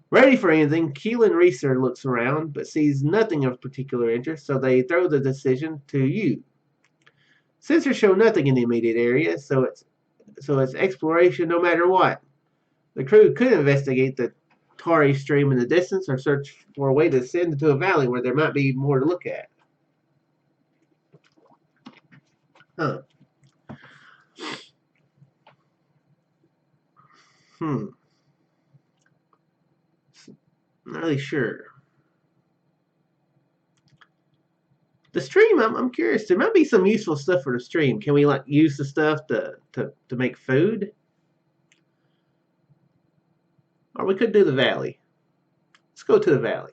Ready for anything, Keelan Reeser looks around, but sees nothing of particular interest, so they throw the decision to you. Sensors show nothing in the immediate area, so it's exploration no matter what. The crew could investigate the tarry stream in the distance or search for a way to ascend into a valley where there might be more to look at. Huh. Not really sure. The stream, I'm curious. There might be some useful stuff for the stream. Can we like use the stuff to make food? Or we could do the valley. Let's go to the valley.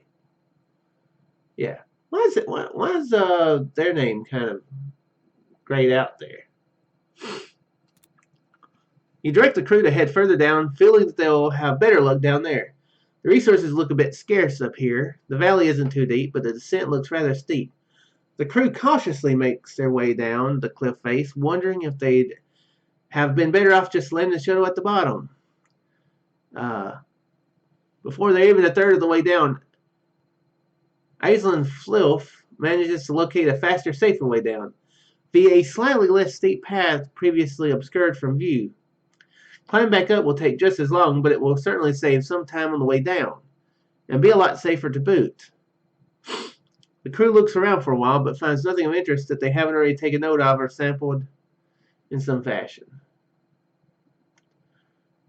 Yeah. Why is their name kind of grayed out there? You direct the crew to head further down, feeling that they'll have better luck down there. The resources look a bit scarce up here. The valley isn't too deep, but the descent looks rather steep. The crew cautiously makes their way down the cliff face, wondering if they'd have been better off just landing the shuttle at the bottom. Before they're even a third of the way down, Aislinn Flilf manages to locate a faster, safer way down via a slightly less steep path previously obscured from view. Climbing back up will take just as long, but it will certainly save some time on the way down, and be a lot safer to boot. The crew looks around for a while, but finds nothing of interest that they haven't already taken note of or sampled in some fashion.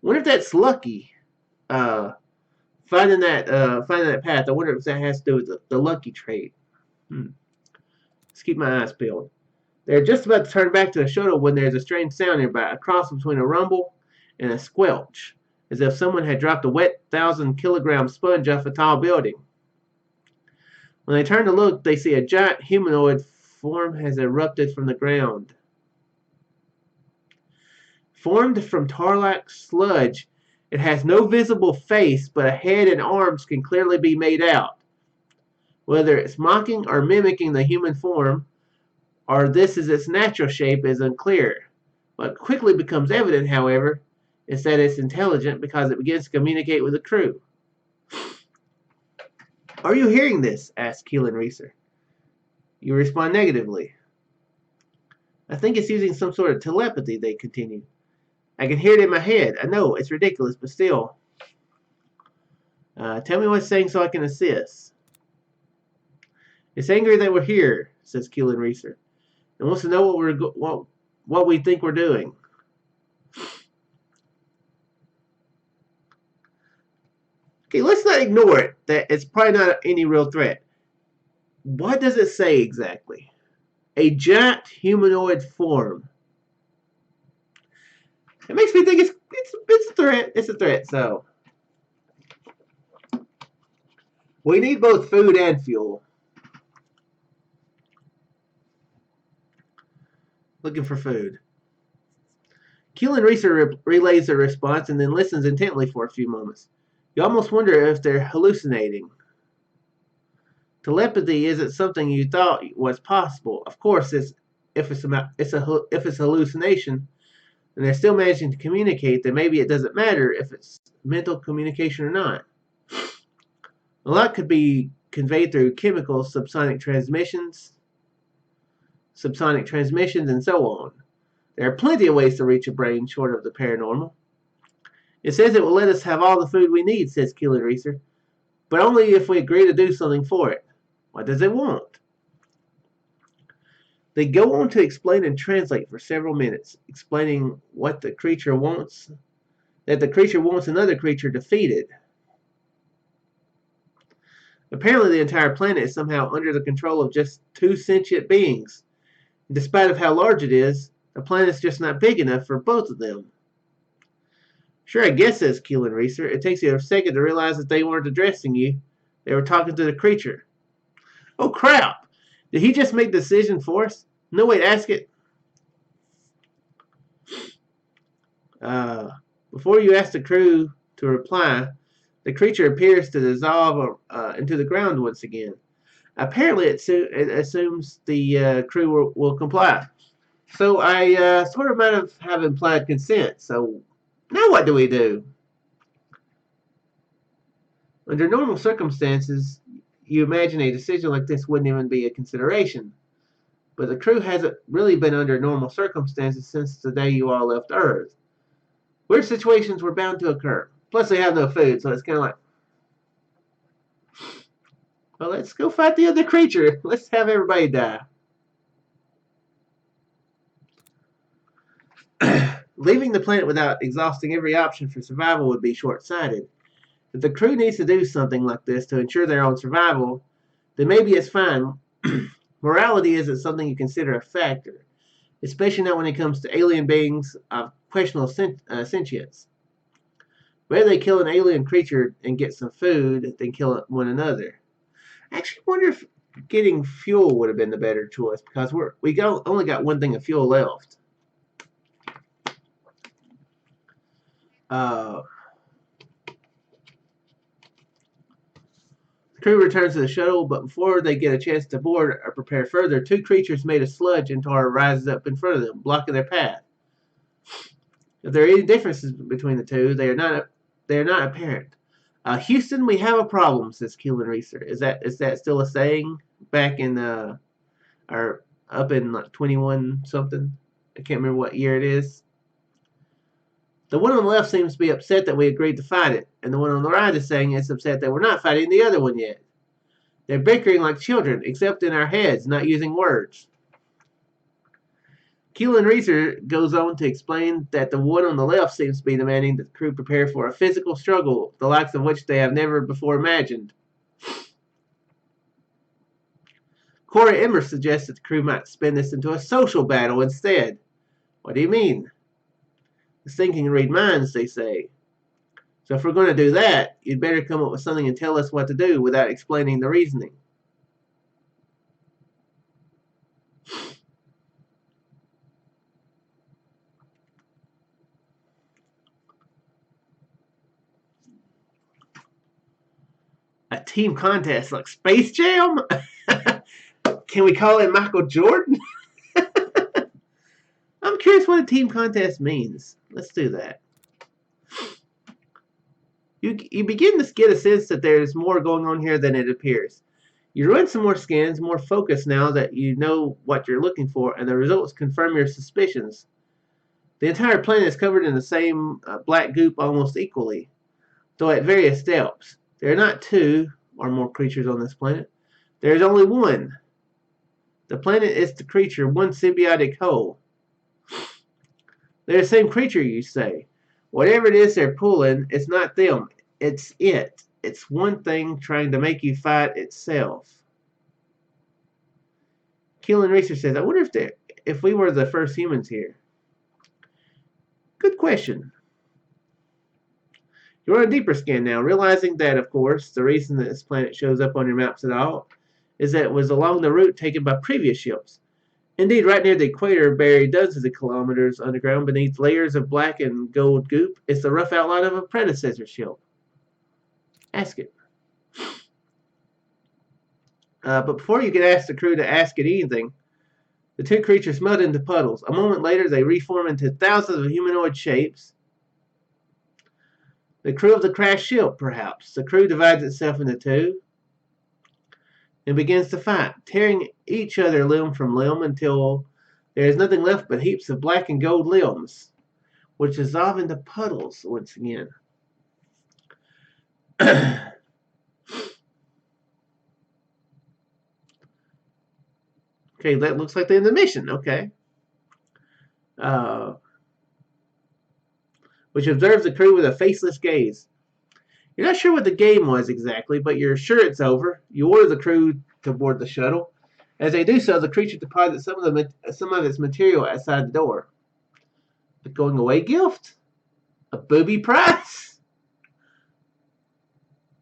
Wonder if that's lucky. Finding that path. I wonder if that has to do with the lucky trait. Let's keep my eyes peeled. They're just about to turn back to the shuttle when there's a strange sound nearby, a cross between a rumble and a squelch, as if someone had dropped a wet 1,000-kilogram sponge off a tall building. When they turn to look, they see a giant humanoid form has erupted from the ground. Formed from tar-like sludge, it has no visible face, but a head and arms can clearly be made out. Whether it's mocking or mimicking the human form, or this is its natural shape, is unclear. What quickly becomes evident, however, is that it's intelligent because it begins to communicate with the crew. "Are you hearing this?" asks Keelan Reeser. You respond negatively. "I think it's using some sort of telepathy," they continue. "I can hear it in my head. I know, it's ridiculous, but still. Tell me what it's saying so I can assist." "It's angry that we're here," says Keelan Reeser, "and wants to know what we think we're doing." Okay, let's not ignore it, that it's probably not any real threat. What does it say exactly? A giant humanoid form. It makes me think it's a threat. It's a threat, so. We need both food and fuel. Looking for food. Keelan Reeser relays their response and then listens intently for a few moments. You almost wonder if they're hallucinating. Telepathy isn't something you thought was possible. Of course, if it's hallucination, and they're still managing to communicate, then maybe it doesn't matter if it's mental communication or not. A lot could be conveyed through chemicals, subsonic transmissions, and so on. There are plenty of ways to reach a brain short of the paranormal. "It says it will let us have all the food we need," says Keelan Reeser, "but only if we agree to do something for it." What does it want? They go on to explain and translate for several minutes, explaining what the creature wants, that the creature wants another creature defeated. Apparently the entire planet is somehow under the control of just two sentient beings. Despite of how large it is, the planet's just not big enough for both of them. "Sure, I guess," says Keelan Reeser. "It takes you a second to realize that they weren't addressing you. They were talking to the creature." "Oh crap! Did he just make the decision for us? No way to ask it." Before you ask the crew to reply, the creature appears to dissolve into the ground once again. Apparently, it assumes the crew will comply. So I sort of might have implied consent. So now what do we do? Under normal circumstances, you imagine a decision like this wouldn't even be a consideration. But the crew hasn't really been under normal circumstances since the day you all left Earth. Weird situations were bound to occur. Plus, they have no food, so it's kind of like, well, let's go fight the other creature. Let's have everybody die. Leaving the planet without exhausting every option for survival would be short-sighted. If the crew needs to do something like this to ensure their own survival, then maybe it's fine. Morality isn't something you consider a factor, especially not when it comes to alien beings of questionable sentience. Better they kill an alien creature and get some food than kill one another. I actually wonder if getting fuel would have been the better choice, because only got one thing of fuel left. The crew returns to the shuttle, but before they get a chance to board or prepare further, two creatures made of sludge and tar rises up in front of them, blocking their path. If there are any differences between the two, they are not apparent. Houston, we have a problem, says Keelan Reeser. Is that still a saying back in or up in like 21 something? I can't remember what year it is. The one on the left seems to be upset that we agreed to fight it, and the one on the right is saying it's upset that we're not fighting the other one yet. They're bickering like children, except in our heads, not using words. Keelan Reeser goes on to explain that the one on the left seems to be demanding that the crew prepare for a physical struggle, the likes of which they have never before imagined. Corey Emmer suggests that the crew might spin this into a social battle instead. What do you mean? The thinking can read minds, they say. So if we're going to do that, you'd better come up with something and tell us what to do without explaining the reasoning. A team contest like Space Jam? Can we call it Michael Jordan? I'm curious what a team contest means. Let's do that. You begin to get a sense that there's more going on here than it appears. You run some more scans, more focused now that you know what you're looking for, and the results confirm your suspicions. The entire planet is covered in the same black goop almost equally, though at various depths. There are not two or more creatures on this planet. There is only one. The planet is the creature, one symbiotic whole. They're the same creature, you say. Whatever it is they're pulling, it's not them. It's it. It's one thing trying to make you fight itself. Keelan Reeser says, I wonder if we were the first humans here. Good question. You run a deeper scan now, realizing that, of course, the reason that this planet shows up on your maps at all is that it was along the route taken by previous ships. Indeed, right near the equator, buried dozens of kilometers underground beneath layers of black and gold goop, is the rough outline of a predecessor ship. Ask it. But before you can ask the crew to ask it anything, the two creatures melt into puddles. A moment later, they reform into thousands of humanoid shapes. The crew of the crashed ship, perhaps. The crew divides itself into two and begins to fight, tearing each other limb from limb until there is nothing left but heaps of black and gold limbs, which dissolve into puddles once again. Okay, that looks like the end of the mission. Okay. Which observes the crew with a faceless gaze. You're not sure what the game was exactly, but you're sure it's over. You order the crew to board the shuttle. As they do so, the creature deposits some of its material outside the door. A going away gift? A booby prize?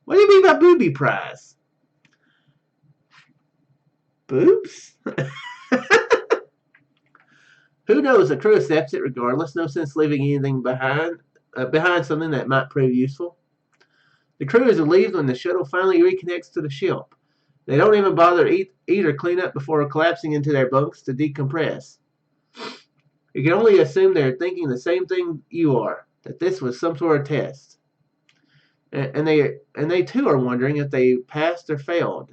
What do you mean by booby prize? Boobs? Who knows? The crew accepts it regardless. No sense leaving anything behind something that might prove useful. The crew is relieved when the shuttle finally reconnects to the ship. They don't even bother eat or clean up before collapsing into their bunks to decompress. You can only assume they're thinking the same thing you are, that this was some sort of test. And they too are wondering if they passed or failed.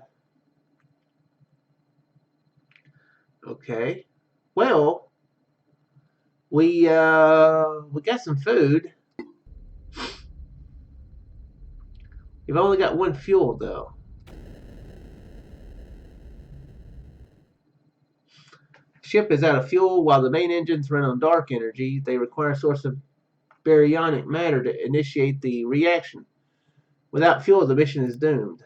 Okay. Well, we got some food. You've only got one fuel though. Ship is out of fuel while the main engines run on dark energy. They require a source of baryonic matter to initiate the reaction. Without fuel, the mission is doomed.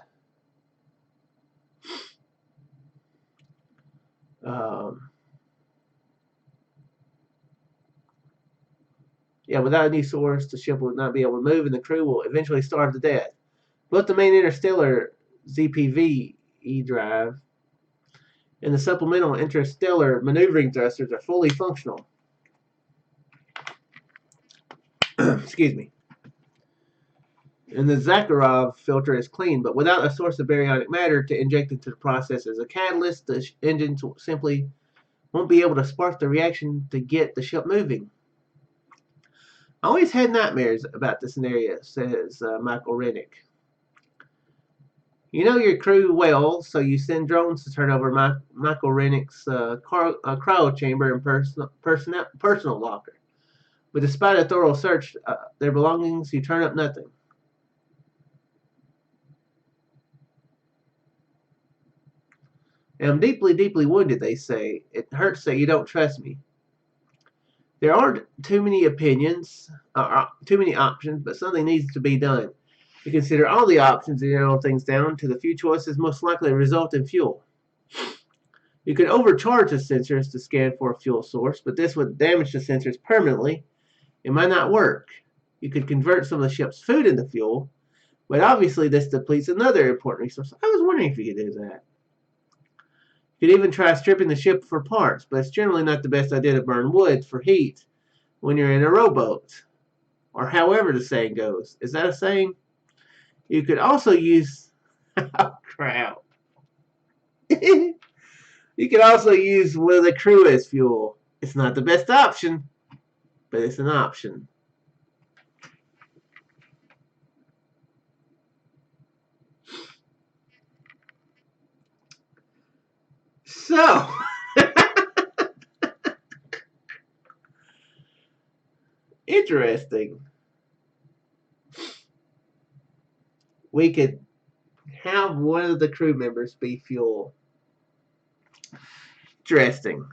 Without any source, the ship will not be able to move, and the crew will eventually starve to death. Both the main interstellar ZPV drive and the supplemental interstellar maneuvering thrusters are fully functional. Excuse me. And the Zakharov filter is clean, but without a source of baryonic matter to inject into the process as a catalyst, the engines simply won't be able to spark the reaction to get the ship moving. I always had nightmares about this scenario, says Michael Rennick. You know your crew well, so you send drones to turn over Michael Rennick's cryo chamber and personal locker. But despite a thorough search their belongings, you turn up nothing. I'm deeply, deeply wounded, they say. It hurts that you don't trust me. There aren't too many opinions, too many options, but something needs to be done. You consider all the options and narrow things down to the few choices most likely to result in fuel. You could overcharge the sensors to scan for a fuel source, but this would damage the sensors permanently. It might not work. You could convert some of the ship's food into fuel, but obviously this depletes another important resource. I was wondering if you could do that. You could even try stripping the ship for parts, but it's generally not the best idea to burn wood for heat when you're in a rowboat, or however the saying goes. Is that a saying? You could also use oh crap. You could also use one of the crew as fuel. It's not the best option, but it's an option. So, interesting. We could have one of the crew members be fuel. Interesting.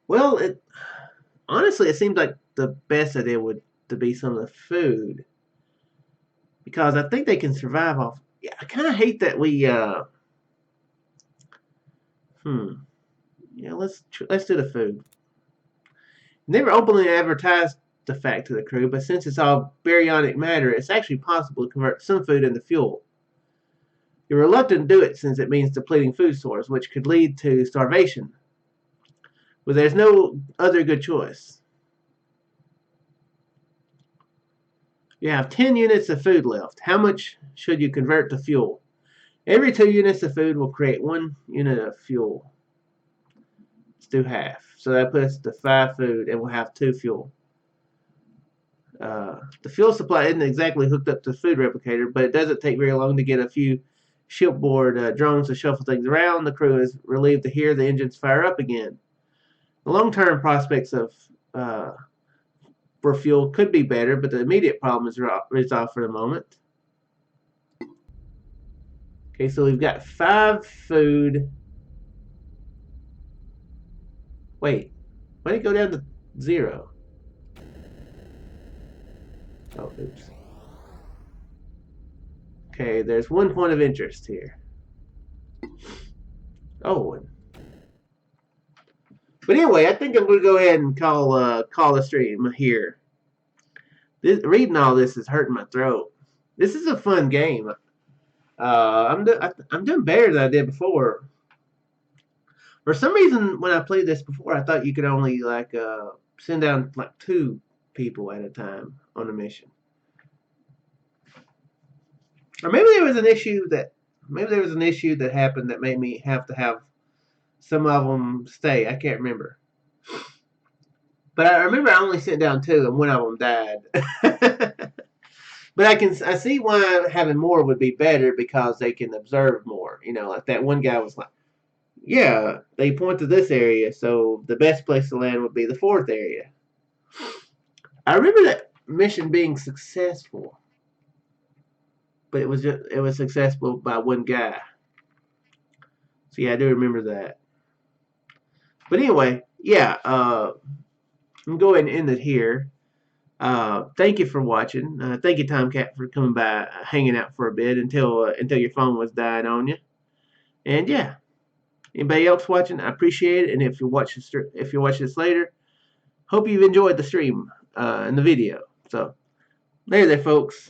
Well, honestly, it seems like the best idea would to be some of the food, because I think they can survive off. Yeah, I kind of hate that we. Yeah, let's do the food. Never openly advertised the fact to the crew, but since it's all baryonic matter, it's actually possible to convert some food into fuel. You're reluctant to do it since it means depleting food stores, which could lead to starvation. But there's no other good choice. You have 10 units of food left. How much should you convert to fuel? Every 2 units of food will create 1 unit of fuel. Let's do half. So that puts the 5 food and we'll have 2 fuel. The fuel supply isn't exactly hooked up to the food replicator, but it doesn't take very long to get a few shipboard drones to shuffle things around. The crew is relieved to hear the engines fire up again. The long-term prospects of for fuel could be better, but the immediate problem is resolved for the moment. Okay, so we've got 5 food. Wait, why did it go down to 0? Oh, oops. Okay, there's 1 point of interest here. Oh, but anyway, I think I'm going to go ahead and call the stream here. Reading all this is hurting my throat. This is a fun game. I'm doing better than I did before. For some reason, when I played this before, I thought you could only like send down like 2 people at a time on a mission. Or maybe there was an issue that happened that made me have to have some of them stay. I can't remember. But I remember I only sent down 2 and one of them died. But I see why having more would be better, because they can observe more. You know, like that one guy was like, yeah, they point to this area, so the best place to land would be the 4th area. I remember that mission being successful, but it was successful by one guy. So yeah, I do remember that. But anyway, yeah, I'm going to end it here. Thank you for watching. Thank you, Tomcat, for coming by, hanging out for a bit until your phone was dying on you. And yeah, anybody else watching, I appreciate it. And if you watch this later, hope you've enjoyed the stream and the video. So there, folks.